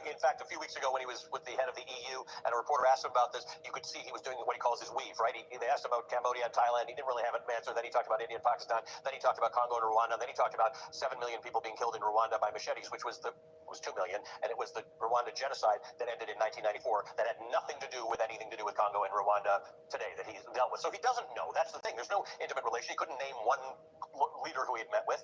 In fact, a few weeks ago when he was with the head of the EU and a reporter asked him about this, you could see he was doing what he calls his weave, right? They asked about Cambodia and Thailand. He didn't really have an answer. Then he talked about India and Pakistan. Then he talked about Congo and Rwanda. Then he talked about 7 million people being killed in Rwanda by machetes, which was 2 million, and it was the Rwanda genocide that ended in 1994 that had nothing to do with anything to do with Congo and Rwanda today that he's dealt with. So he doesn't know. That's the thing. There's no intimate relation. He couldn't name one leader who he had met with.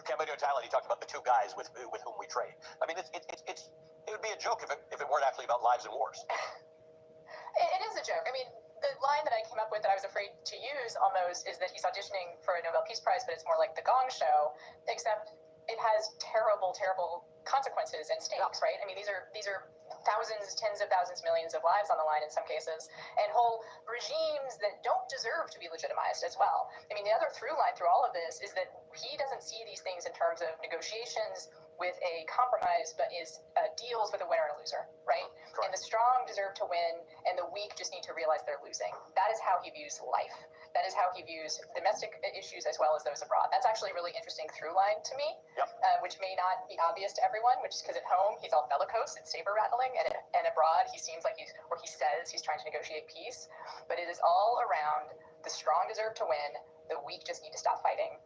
Cambodia and Thailand, he talked about the 2 guys with whom we trade. I mean, it would be a joke if it weren't actually about lives and wars. It is a joke. I mean, the line that I came up with that I was afraid to use almost is that he's auditioning for a Nobel Peace Prize, but it's more like the Gong Show, except it has terrible, terrible consequences and stakes, right? I mean, these are thousands, tens of thousands, millions of lives on the line in some cases, and whole regimes that don't deserve to be legitimized as well. I mean, the other through line through all of this is that he doesn't see these things in terms of negotiations with a compromise, but is deals with a winner and a loser, right? Correct. And the strong deserve to win, and the weak just need to realize they're losing. That is how he views life. That is how he views domestic issues as well as those abroad. That's actually a really interesting through line to me, which may not be obvious to everyone, which is because at home he's all bellicose and saber rattling, and abroad he seems like he says he's trying to negotiate peace. But it is all around the strong deserve to win, the weak just need to stop fighting.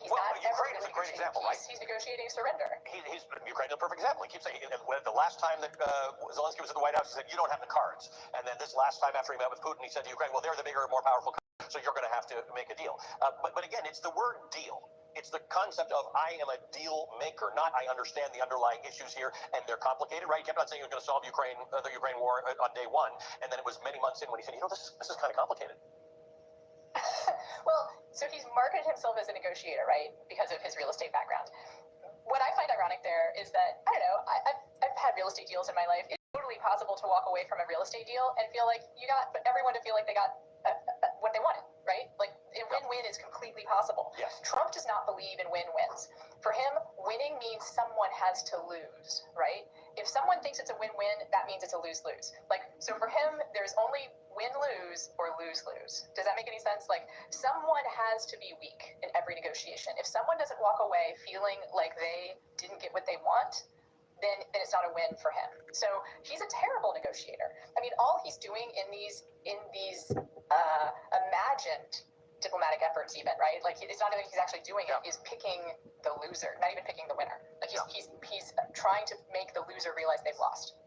He's not Ukraine is a great example, right? He's negotiating surrender. Ukraine is a perfect example. He keeps saying, the last time that Zelensky was at the White House, he said, you don't have the cards. And then this last time after he met with Putin, he said to Ukraine, well, they're the bigger, more powerful country, so you're going to have to make a deal. But again, it's the word deal. It's the concept of I am a deal maker, not I understand the underlying issues here, and they're complicated, right? He kept on saying he was going to solve the Ukraine war on day one, and then it was many months in when he said, this is kind of complicated. Well, so he's marketed himself as a negotiator, right, because of his real estate background. What I find ironic there is that, I don't know, I've had real estate deals in my life. It's totally possible to walk away from a real estate deal and feel like but everyone to feel like they got what they wanted, right? Like, A win-win is completely possible. Yes. Trump does not believe in win-wins. For him, winning means someone has to lose, right? If someone thinks it's a win-win, that means it's a lose-lose. Like, so for him, there's only win-lose or lose-lose. Does that make any sense? Like, someone has to be weak in every negotiation. If someone doesn't walk away feeling like they didn't get what they want, then it's not a win for him. So he's a terrible negotiator. I mean, all he's doing in these imagined diplomatic efforts, even, right? Like, it's not even he's actually doing it. He's picking the loser, not even picking the winner. Like, he's trying to make the loser realize they've lost.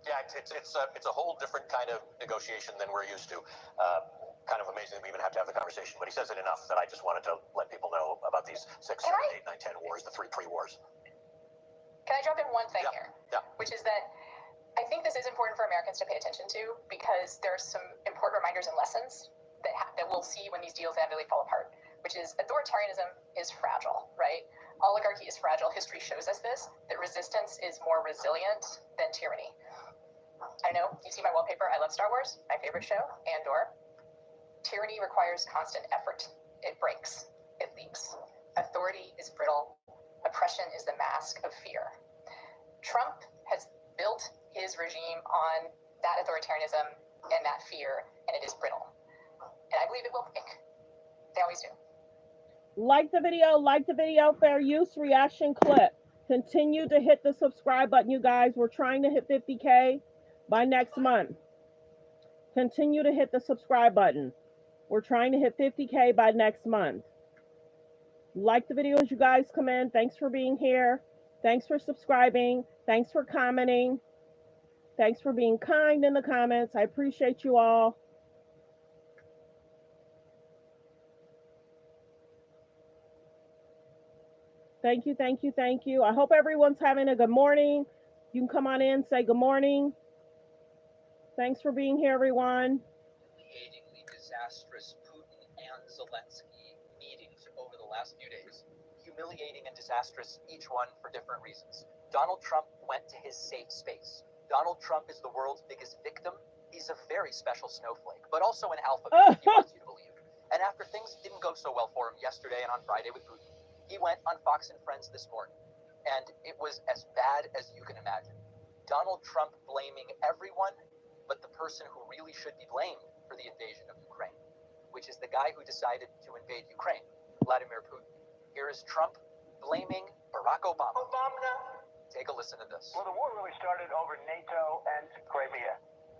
Yeah, it's a whole different kind of negotiation than we're used to. Kind of amazing that we even have to have the conversation, but he says it enough that I just wanted to let people know about these 6, 7, 8, 9, 10 wars, the 3 pre-wars. Can I drop in one thing here? Yeah. Which is that I think this is important for Americans to pay attention to, because there's some important reminders and lessons that we'll see when these deals inevitably fall apart, which is authoritarianism is fragile, right? Oligarchy is fragile. History shows us this, that resistance is more resilient than tyranny. I know, you see my wallpaper, I love Star Wars, my favorite show, Andor. Tyranny requires constant effort. It breaks, it leaks. Authority is brittle. Oppression is the mask of fear. Trump has built his regime on that authoritarianism and that fear, and it is brittle. And I believe it will break. They always do. Like the video, fair use, reaction clip. Continue to hit the subscribe button, you guys. We're trying to hit 50K by next month. Continue to hit the subscribe button. We're trying to hit 50K by next month. Like the video as you guys come in. Thanks for being here. Thanks for subscribing. Thanks for commenting. Thanks for being kind in the comments. I appreciate you all. Thank you, thank you, thank you. I hope everyone's having a good morning. You can come on in, say good morning. Thanks for being here, everyone. Humiliatingly disastrous Putin and Zelensky meetings over the last few days. Humiliating and disastrous, each one for different reasons. Donald Trump went to his safe space. Donald Trump is the world's biggest victim. He's a very special snowflake, but also an alpha male, he wants you to believe. And after things didn't go so well for him yesterday and on Friday with Putin, he went on Fox and Friends this morning, and it was as bad as you can imagine. Donald Trump blaming everyone but the person who really should be blamed for the invasion of Ukraine, which is the guy who decided to invade Ukraine, Vladimir Putin. Here is Trump blaming Barack Obama. Take a listen to this. Well, the war really started over NATO and Crimea.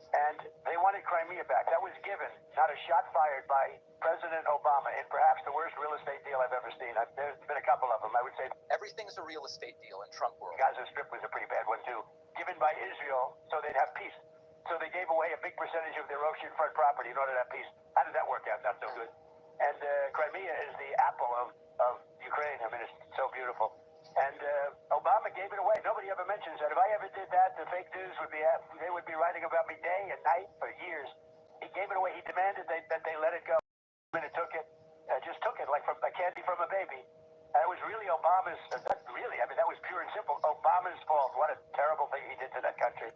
And they wanted Crimea back. That was given, not a shot fired by President Obama in perhaps the worst real estate deal I've ever seen. There's been a couple of them, I would say. Everything's a real estate deal in Trump world. Gaza Strip was a pretty bad one, too. Given by Israel so they'd have peace. So they gave away a big percentage of their oceanfront property in order to have peace. How did that work out? Not so good. And Crimea is the apple of Ukraine. I mean, it's so beautiful. And Obama gave it away. Nobody ever mentions that. If I ever did that, the fake news would be, they would be writing about me day and night for years. He gave it away. He demanded that they let it go. And it took it, just took it like from a candy from a baby. And it was really Obama's, really, I mean, that was pure and simple Obama's fault. What a terrible thing he did to that country.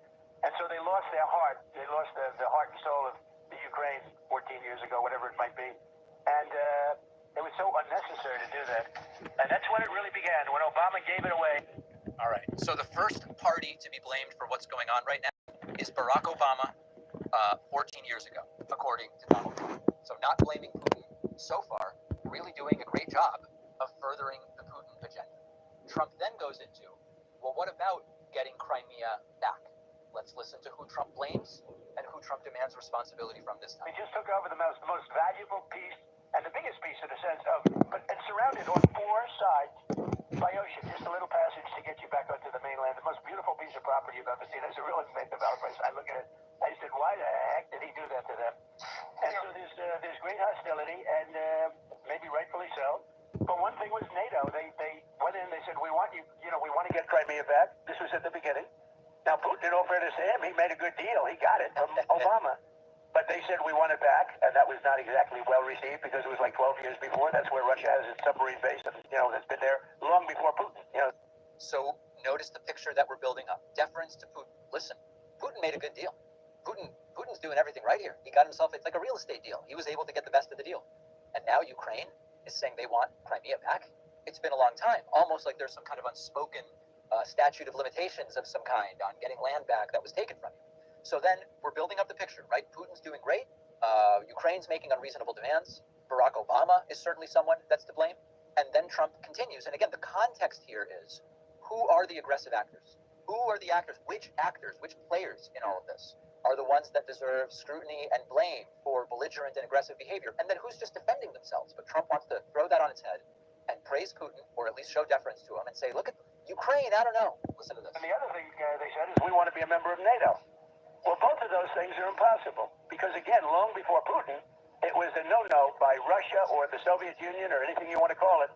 And so they lost their heart. They lost the heart and soul of the Ukraine 14 years ago, whatever it might be. And it was so unnecessary to do that. And that's when it really began, when Obama gave it away. All right. So the first party to be blamed for what's going on right now is Barack Obama 14 years ago, according to Donald Trump. So not blaming Putin so far, really doing a great job of furthering the Putin agenda. Trump then goes into, well, what about getting Crimea back? Let's listen to who Trump blames and who Trump demands responsibility from this time. He just took over the most valuable piece and the biggest piece in the sense of, and surrounded on 4 sides by ocean, just a little passage to get you back onto the mainland. The most beautiful piece of property you've ever seen. As a real estate developer, I look at it, I said, why the heck did he do that to them? And so there's great hostility, and maybe rightfully so. But one thing was NATO. They went in, they said, we want you, we want to get Crimea back. This was at the beginning. Now, Putin, in all fairness to him, he made a good deal. He got it from Obama. But they said we want it back, and that was not exactly well received because it was like 12 years before. That's where Russia has its submarine base, and that's been there long before Putin. So notice the picture that we're building up. Deference to Putin. Listen, Putin made a good deal. Putin's doing everything right here. He got himself, it's like a real estate deal. He was able to get the best of the deal. And now Ukraine is saying they want Crimea back. It's been a long time, almost like there's some kind of unspoken statute of limitations of some kind on getting land back that was taken from you. So then we're building up the picture, right? Putin's doing great. Ukraine's making unreasonable demands. Barack Obama is certainly someone that's to blame. And then Trump continues. And again, the context here is, who are the aggressive actors? Who are the actors, which players in all of this are the ones that deserve scrutiny and blame for belligerent and aggressive behavior? And then who's just defending themselves? But Trump wants to throw that on its head and praise Putin, or at least show deference to him and say, look at Ukraine, I don't know. Listen to this. And the other thing they said is we want to be a member of NATO. Well, both of those things are impossible because, again, long before Putin, it was a no-no by Russia or the Soviet Union or anything you want to call it.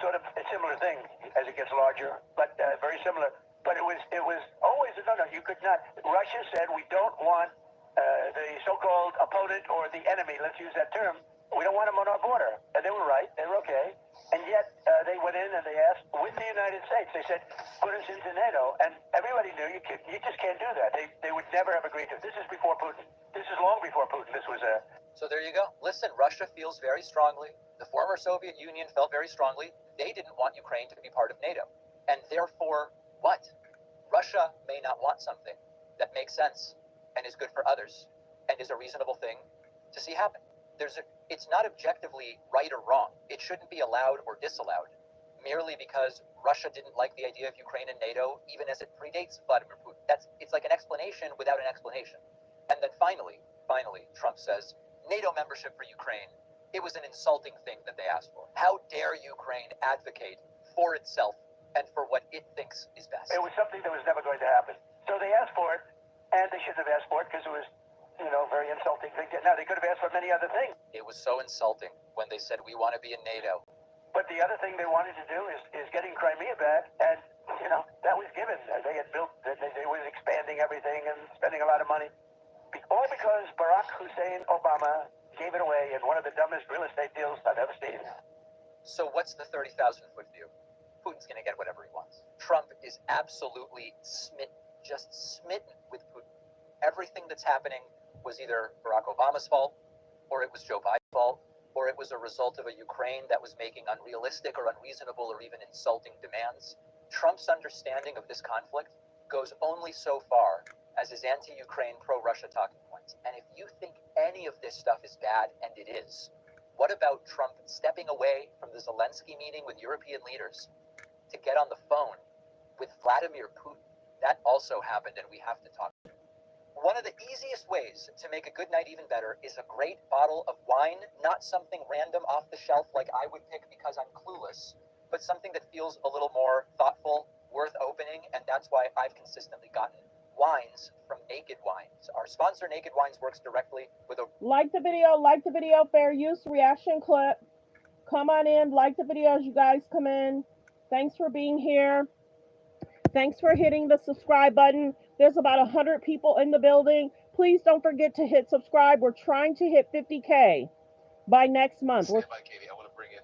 Sort of a similar thing as it gets larger, but very similar. But it was always a no-no. You could not. Russia said we don't want the so-called opponent or the enemy. Let's use that term. We don't want them on our border. And they were right. They were okay. And yet they went in and they asked with the United States. They said, put us into NATO. And everybody knew you just can't do that. They would never have agreed to it. This is before Putin. This is long before Putin. This was a... So there you go. Listen, Russia feels very strongly. The former Soviet Union felt very strongly. They didn't want Ukraine to be part of NATO. And therefore, what? Russia may not want something that makes sense and is good for others and is a reasonable thing to see happen. It's not objectively right or wrong. It shouldn't be allowed or disallowed merely because Russia didn't like the idea of Ukraine and NATO, even as it predates Vladimir Putin. It's like an explanation without an explanation. And then finally, Trump says, NATO membership for Ukraine, it was an insulting thing that they asked for. How dare Ukraine advocate for itself and for what it thinks is best? It was something that was never going to happen. So they asked for it, and they shouldn't have asked for it because it was, very insulting thing. Now, they could have asked for many other things. It was so insulting when they said, we want to be in NATO. But the other thing they wanted to do is getting Crimea back, and, that was given. They had built, they were expanding everything and spending a lot of money. All because Barack Hussein Obama gave it away in one of the dumbest real estate deals I've ever seen. So what's the 30,000-foot view? Putin's going to get whatever he wants. Trump is absolutely smitten with Putin. Everything that's happening was either Barack Obama's fault, or it was Joe Biden's fault, or it was a result of a Ukraine that was making unrealistic or unreasonable or even insulting demands. Trump's understanding of this conflict goes only so far as his anti-Ukraine, pro-Russia talking points. And if you think any of this stuff is bad, and it is, what about Trump stepping away from the Zelensky meeting with European leaders to get on the phone with Vladimir Putin? That also happened, and we have to talk about it. One of the easiest ways to make a good night even better is a great bottle of wine, not something random off the shelf like I would pick because I'm clueless, but something that feels a little more thoughtful, worth opening, and that's why I've consistently gotten wines from Naked Wines. Our sponsor, Naked Wines, works directly with a... Like the video, fair use reaction clip. Come on in, like the video as you guys come in. Thanks for being here. Thanks for hitting the subscribe button. There's about 100 people in the building. Please don't forget to hit subscribe. We're trying to hit 50K by next month. Stand by, Katie. I want to bring in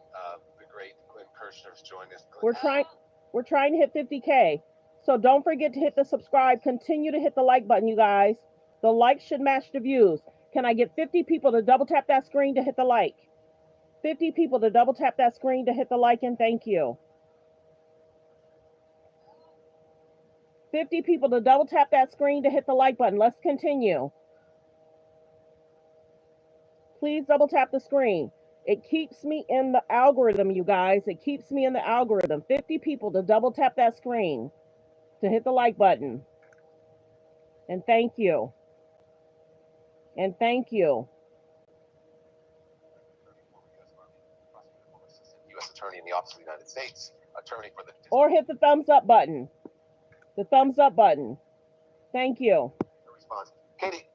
the great Glenn Kirshner to join us. We're trying to hit 50K. So don't forget to hit the subscribe. Continue to hit the like button, you guys. The like should match the views. Can I get 50 people to double tap that screen to hit the like? 50 people to double tap that screen to hit the like, and thank you. 50 people to double tap that screen to hit the like button. Let's continue. Please double tap the screen. It keeps me in the algorithm, you guys. It keeps me in the algorithm. 50 people to double tap that screen to hit the like button. And thank you. And thank you. U.S. Attorney in the Office of the United States, attorney for the... Or hit the thumbs up button. The thumbs up button. Thank you. Response. Katie,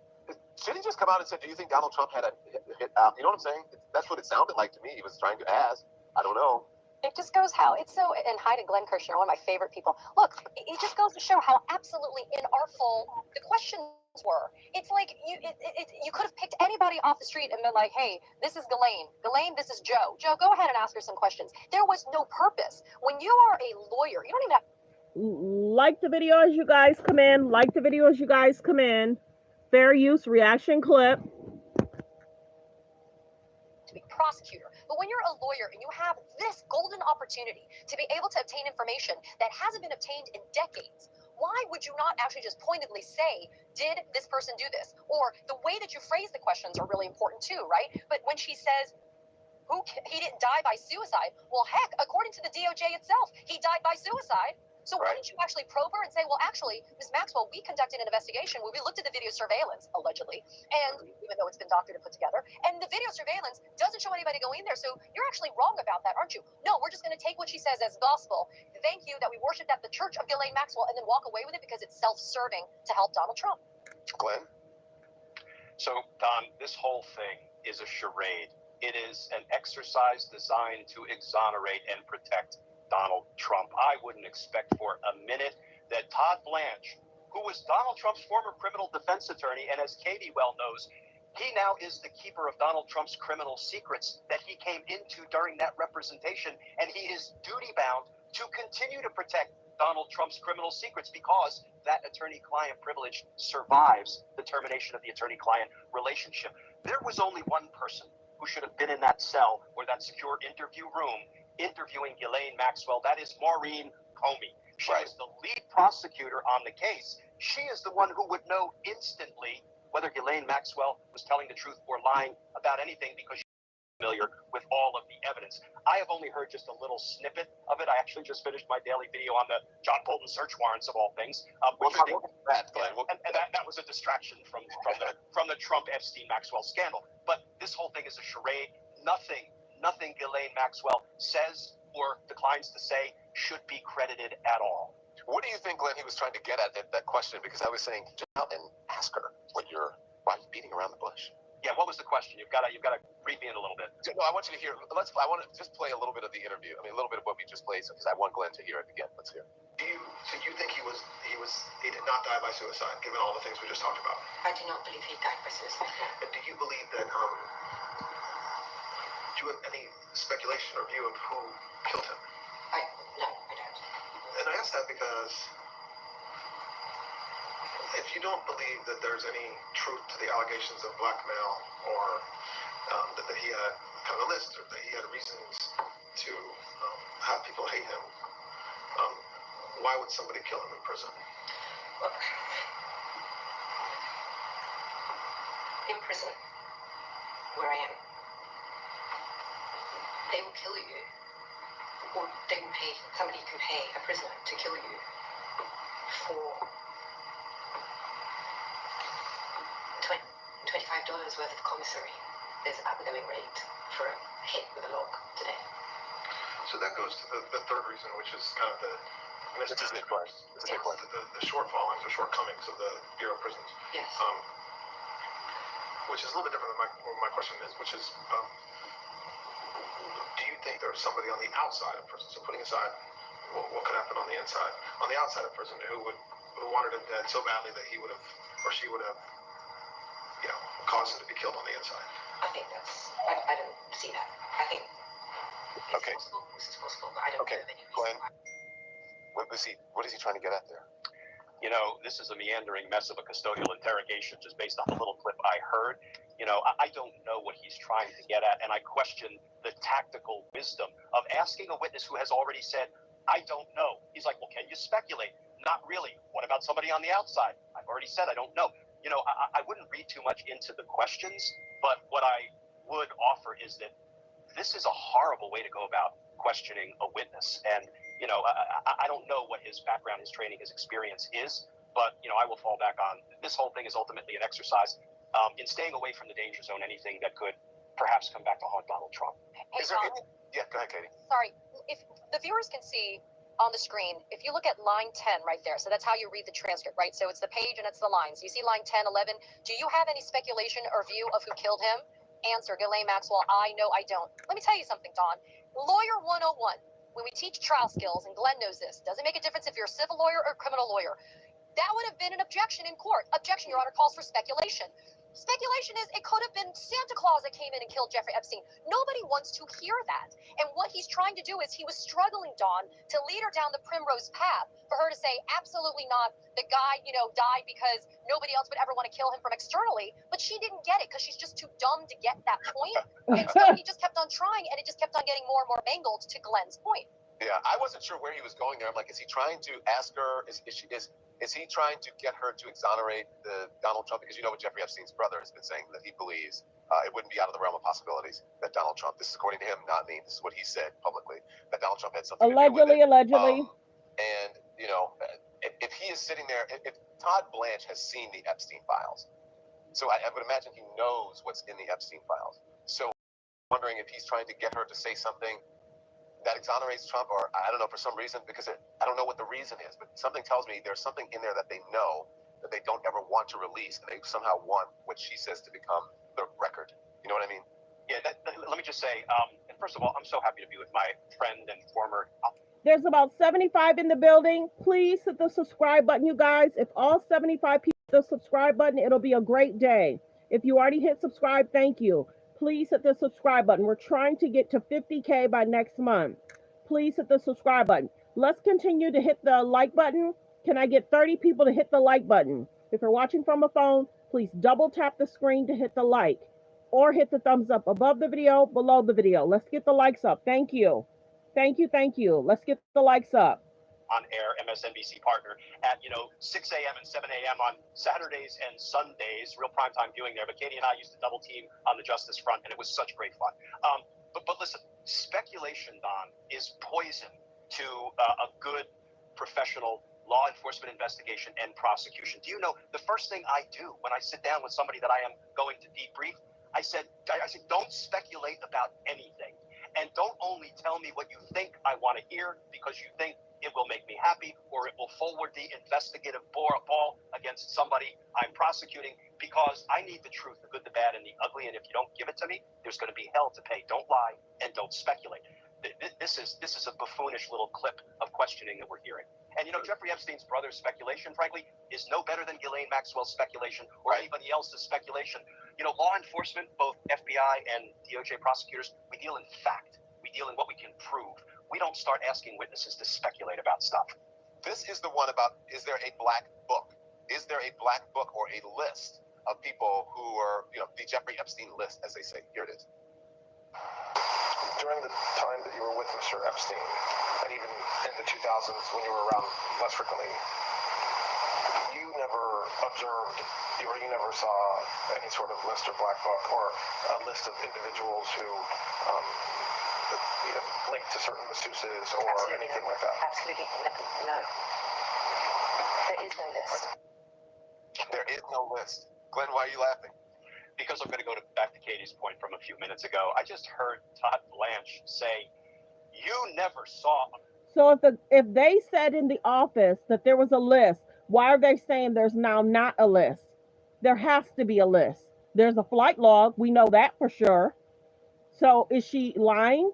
should he just come out and say, do you think Donald Trump had a hit? You know what I'm saying? That's what it sounded like to me. He was trying to ask. I don't know. It just goes how it's so, and hi to Glenn Kirshner, one of my favorite people. Look, it just goes to show how absolutely inartful the questions were. It's like you could have picked anybody off the street and been like, hey, this is Ghislaine. Ghislaine, this is Joe. Joe, go ahead and ask her some questions. There was no purpose. When you are a lawyer, you don't even have... Like the video as you guys come in. Like the video as you guys come in. Fair use reaction clip. To be prosecutor. But when you're a lawyer and you have this golden opportunity to be able to obtain information that hasn't been obtained in decades, why would you not actually just pointedly say, did this person do this? Or the way that you phrase the questions are really important too, right? But when she says, he didn't die by suicide. Well, heck, according to the DOJ itself, he died by suicide. So why didn't you actually probe her and say, well, actually, Ms. Maxwell, we conducted an investigation where we looked at the video surveillance, allegedly, and even though it's been doctored and put together, and the video surveillance doesn't show anybody going in there, so you're actually wrong about that, aren't you? No, we're just going to take what she says as gospel. Thank you that we worship at the Church of Ghislaine Maxwell and then walk away with it because it's self-serving to help Donald Trump. Glenn? So, Don, this whole thing is a charade. It is an exercise designed to exonerate and protect Donald Trump. I wouldn't expect for a minute that Todd Blanche, who was Donald Trump's former criminal defense attorney, and as Katie well knows, he now is the keeper of Donald Trump's criminal secrets that he came into during that representation, and he is duty-bound to continue to protect Donald Trump's criminal secrets because that attorney-client privilege survives the termination of the attorney-client relationship. There was only one person who should have been in that cell or that secure interview room interviewing Ghislaine Maxwell. That is Maureen Comey. She is the lead prosecutor on the case. She is the one who would know instantly whether Ghislaine Maxwell was telling the truth or lying about anything because she's familiar with all of the evidence. I have only heard just a little snippet of it. I actually just finished my daily video on the John Bolton search warrants of all things. That was a distraction from the Trump Epstein Maxwell scandal. But this whole thing is a charade. Nothing Ghislaine Maxwell says or declines to say should be credited at all. What do you think, Glenn, he was trying to get at that question? Because I was saying, just out and ask her why are you beating around the bush? Yeah, what was the question? You've got to read me in a little bit. No, I want you to hear. I want to just play a little bit of the interview. I mean, a little bit of what we just played, because I want Glenn to hear it again. Let's hear. So you think he did not die by suicide, given all the things we just talked about? I do not believe he died by suicide. And do you believe that? Do you have any speculation or view of who killed him? No, I don't. And I ask that because if you don't believe that there's any truth to the allegations of blackmail or that he had kind of a list or that he had reasons to have people hate him, why would somebody kill him in prison? Look, in prison, where I am, they will kill you, or somebody can pay a prisoner to kill you for $25 worth of commissary. There's an upgoing rate for a hit with a log today. So that goes to the third reason, which is kind of the shortfallings or shortcomings of the Bureau of Prisons. Yes. Which is a little bit different than my question is, which is, do you think there's somebody on the outside of prison, so putting aside what could happen on the inside, on the outside of prison, who wanted him dead so badly that he would have, or she would have, caused him to be killed on the inside? I think I don't see that. I think it's possible, but I don't know of any reason. Glenn, what is he trying to get at there? This is a meandering mess of a custodial interrogation just based on the little clip I heard. I don't know what he's trying to get at, and I question the tactical wisdom of asking a witness who has already said, I don't know. He's like, well, can you speculate? Not really. What about somebody on the outside? I've already said I don't know. I wouldn't read too much into the questions, but what I would offer is that this is a horrible way to go about questioning a witness. And, I don't know what his background, his training, his experience is, but, I will fall back on this whole thing is ultimately an exercise in staying away from the danger zone, anything that could perhaps come back to haunt Donald Trump. Hey, is there any? Yeah, go ahead, Katie. Sorry, if the viewers can see on the screen, if you look at line 10 right there, so that's how you read the transcript, right? So it's the page and it's the lines. You see line 10, 11. Do you have any speculation or view of who killed him? Answer, Ghislaine Maxwell. I know I don't. Let me tell you something, Dawn. Lawyer 101. When we teach trial skills, and Glenn knows this, doesn't make a difference if you're a civil lawyer or a criminal lawyer. That would have been an objection in court. Objection, Your Honor, calls for speculation. Speculation is it could have been Santa Claus that came in and killed Jeffrey Epstein. Nobody wants to hear that. And what he's trying to do is he was struggling, Dawn, to lead her down the primrose path for her to say, absolutely not, the guy, died because nobody else would ever want to kill him from externally. But she didn't get it because she's just too dumb to get that point. And so he just kept on trying, and it just kept on getting more and more mangled, to Glenn's point. Yeah, I wasn't sure where he was going there. I'm like, is he trying to ask her? Is he trying to get her to exonerate Donald Trump? Because what Jeffrey Epstein's brother has been saying, that he believes it wouldn't be out of the realm of possibilities that Donald Trump, this is according to him, not me, this is what he said publicly, that Donald Trump had something to do with it. Allegedly. And, if he is sitting there, if Todd Blanche has seen the Epstein files, so I would imagine he knows what's in the Epstein files. So I'm wondering if he's trying to get her to say something that exonerates Trump, or I don't know, for some reason, because I don't know what the reason is, but something tells me there's something in there that they know that they don't ever want to release, and they somehow want what she says to become the record. You know what I mean? Yeah, let me just say, and first of all, I'm so happy to be with my friend and former... There's about 75 in the building. Please hit the subscribe button, you guys. If all 75 people hit the subscribe button, it'll be a great day. If you already hit subscribe, thank you. Please hit the subscribe button. We're trying to get to 50K by next month. Please hit the subscribe button. Let's continue to hit the like button. Can I get 30 people to hit the like button? If you're watching from a phone, please double tap the screen to hit the like, or hit the thumbs up above the video, below the video. Let's get the likes up. Thank you. Thank you. Thank you. Let's get the likes up. On-air MSNBC partner at 6 a.m. and 7 a.m. on Saturdays and Sundays, real primetime viewing there. But Katie and I used to double team on the justice front, and it was such great fun. But listen, speculation, Don, is poison to a good professional law enforcement investigation and prosecution. Do you know the first thing I do when I sit down with somebody that I am going to debrief? I said, don't speculate about anything, and don't only tell me what you think I want to hear because you think it will make me happy, or it will forward the investigative ball against somebody I'm prosecuting, because I need the truth, the good, the bad, and the ugly. And if you don't give it to me, there's going to be hell to pay. Don't lie and don't speculate. This is a buffoonish little clip of questioning that we're hearing. And Jeffrey Epstein's brother's speculation, frankly, is no better than Ghislaine Maxwell's speculation or anybody else's speculation. Law enforcement, both FBI and DOJ prosecutors, we deal in fact. We deal in what we can prove. We don't start asking witnesses to speculate about stuff. This is the one about, is there a black book? Is there a black book or a list of people who are, the Jeffrey Epstein list, as they say? Here it is. During the time that you were with Mr. Epstein, and even in the 2000s when you were around less frequently, you never observed, or you never saw any sort of list or black book or a list of individuals who linked to certain masseuses or anything like that? Absolutely no. There is no list. There is no list. Glenn, why are you laughing? Because I'm going to go back to Katie's point from a few minutes ago. I just heard Todd Blanche say, you never saw. So if they said in the office that there was a list, why are they saying there's now not a list? There has to be a list. There's a flight log. We know that for sure. So is she lying?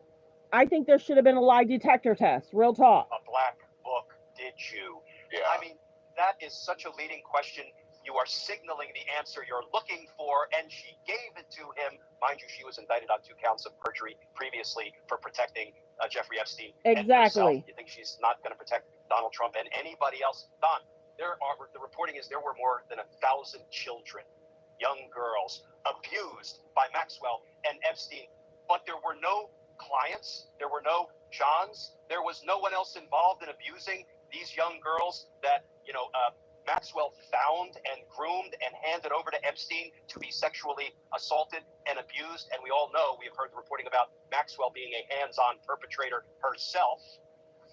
I think there should have been a lie detector test. Real talk. A black book, did you? Yeah. I mean, that is such a leading question. You are signaling the answer you're looking for, and she gave it to him. Mind you, she was indicted on 2 counts of perjury previously for protecting Jeffrey Epstein. Exactly. And you think she's not going to protect Donald Trump and anybody else? Don, the reporting is there were more than 1,000 children, young girls, abused by Maxwell and Epstein, but there were no clients, there were no Johns, there was no one else involved in abusing these young girls that, Maxwell found and groomed and handed over to Epstein to be sexually assaulted and abused. And we all know, we have heard the reporting about Maxwell being a hands-on perpetrator herself.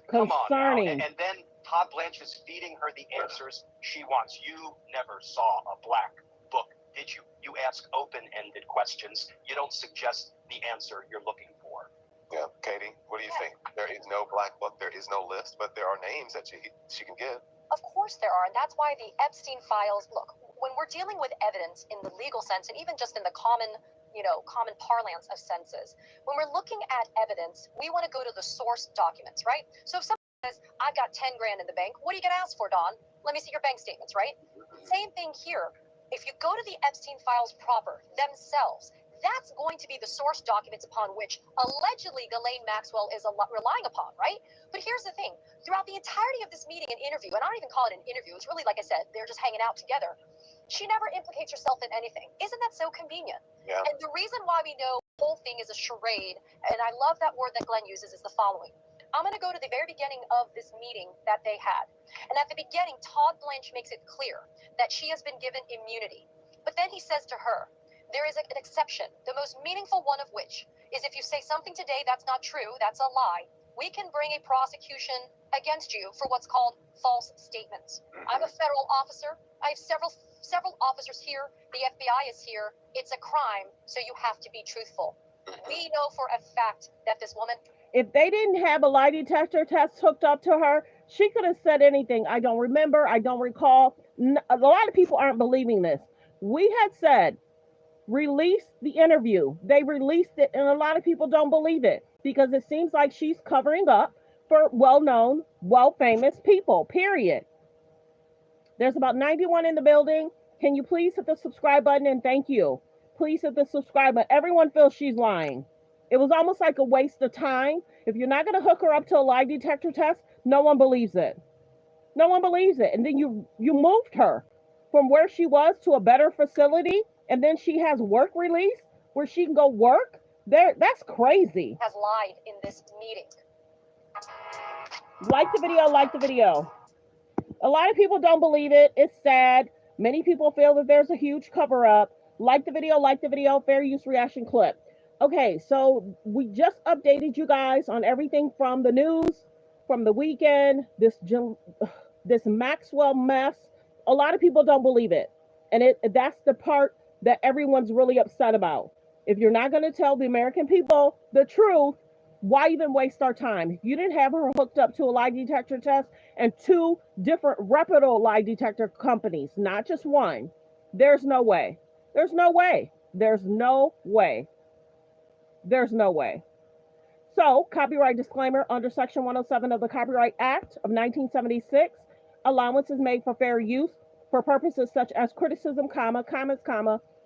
Come on now. And then Todd Blanche is feeding her the answers she wants. You never saw a black book, did you? You ask open-ended questions. You don't suggest the answer you're looking for. Yeah, Katie, what do you think? There is no black book, there is no list, but there are names that she can give. Of course there are, and that's why the Epstein files, look, when we're dealing with evidence in the legal sense, and even just in the common parlance of senses, when we're looking at evidence, we want to go to the source documents, right? So if somebody says, I've got 10 grand in the bank, what are you going to ask for, Don? Let me see your bank statements, right? Same thing here. If you go to the Epstein files proper themselves, that's going to be the source documents upon which allegedly Ghislaine Maxwell is relying upon, right? But here's the thing. Throughout the entirety of this meeting and interview, and I don't even call it an interview, it's really, like I said, they're just hanging out together. She never implicates herself in anything. Isn't that so convenient? Yeah. And the reason why we know the whole thing is a charade, and I love that word that Glenn uses, is the following. I'm going to go to the very beginning of this meeting that they had. And at the beginning, Todd Blanche makes it clear that she has been given immunity. But then he says to her, there is an exception, the most meaningful one of which is if you say something today that's not true, that's a lie, we can bring a prosecution against you for what's called false statements. I'm a federal officer. I have several officers here. The FBI is here. It's a crime, so you have to be truthful. We know for a fact that this woman... If they didn't have a lie detector test hooked up to her, she could have said anything. I don't remember. I don't recall. A lot of people aren't believing this. We had said, release the interview. They released it, and a lot of people don't believe it because it seems like she's covering up for well-known, well-famous people, period. There's about 91 in the building. Can you please hit the subscribe button, and thank you. Please hit the subscribe button. Everyone feels she's lying. It was almost like a waste of time. If you're not going to hook her up to a lie detector test, no one believes it. No one believes it. And then you moved her from where she was to a better facility, and then she has work release where she can go work. That's crazy. Has lied in this meeting. Like the video, like the video. A lot of people don't believe it. It's sad. Many people feel that there's a huge cover up. Like the video, fair use reaction clip. Okay, so we just updated you guys on everything from the news, from the weekend, this Maxwell mess. A lot of people don't believe it. And that's the part that everyone's really upset about. If you're not going to tell the American people the truth, why even waste our time? If you didn't have her hooked up to a lie detector test and 2 different reputable lie detector companies, not just one, there's no way. There's no way. There's no way. There's no way. So, copyright disclaimer under Section 107 of the Copyright Act of 1976, allowance is made for fair use for purposes such as criticism, comments,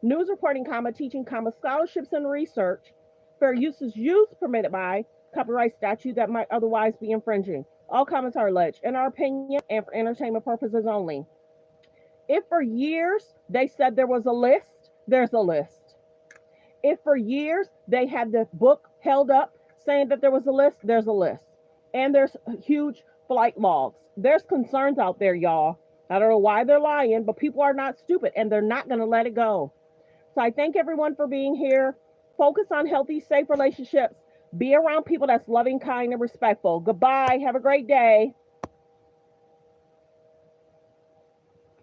news reporting, teaching, scholarships and research. Fair use is used permitted by copyright statute that might otherwise be infringing. All comments are alleged in our opinion and for entertainment purposes only. If for years they said there was a list, there's a list. If for years they had the book held up saying that there was a list, there's a list. And there's huge flight logs. There's concerns out there, y'all. I don't know why they're lying, but people are not stupid and they're not going to let it go. So I thank everyone for being here. Focus on healthy, safe relationships. Be around people that's loving, kind, and respectful. Goodbye. Have a great day.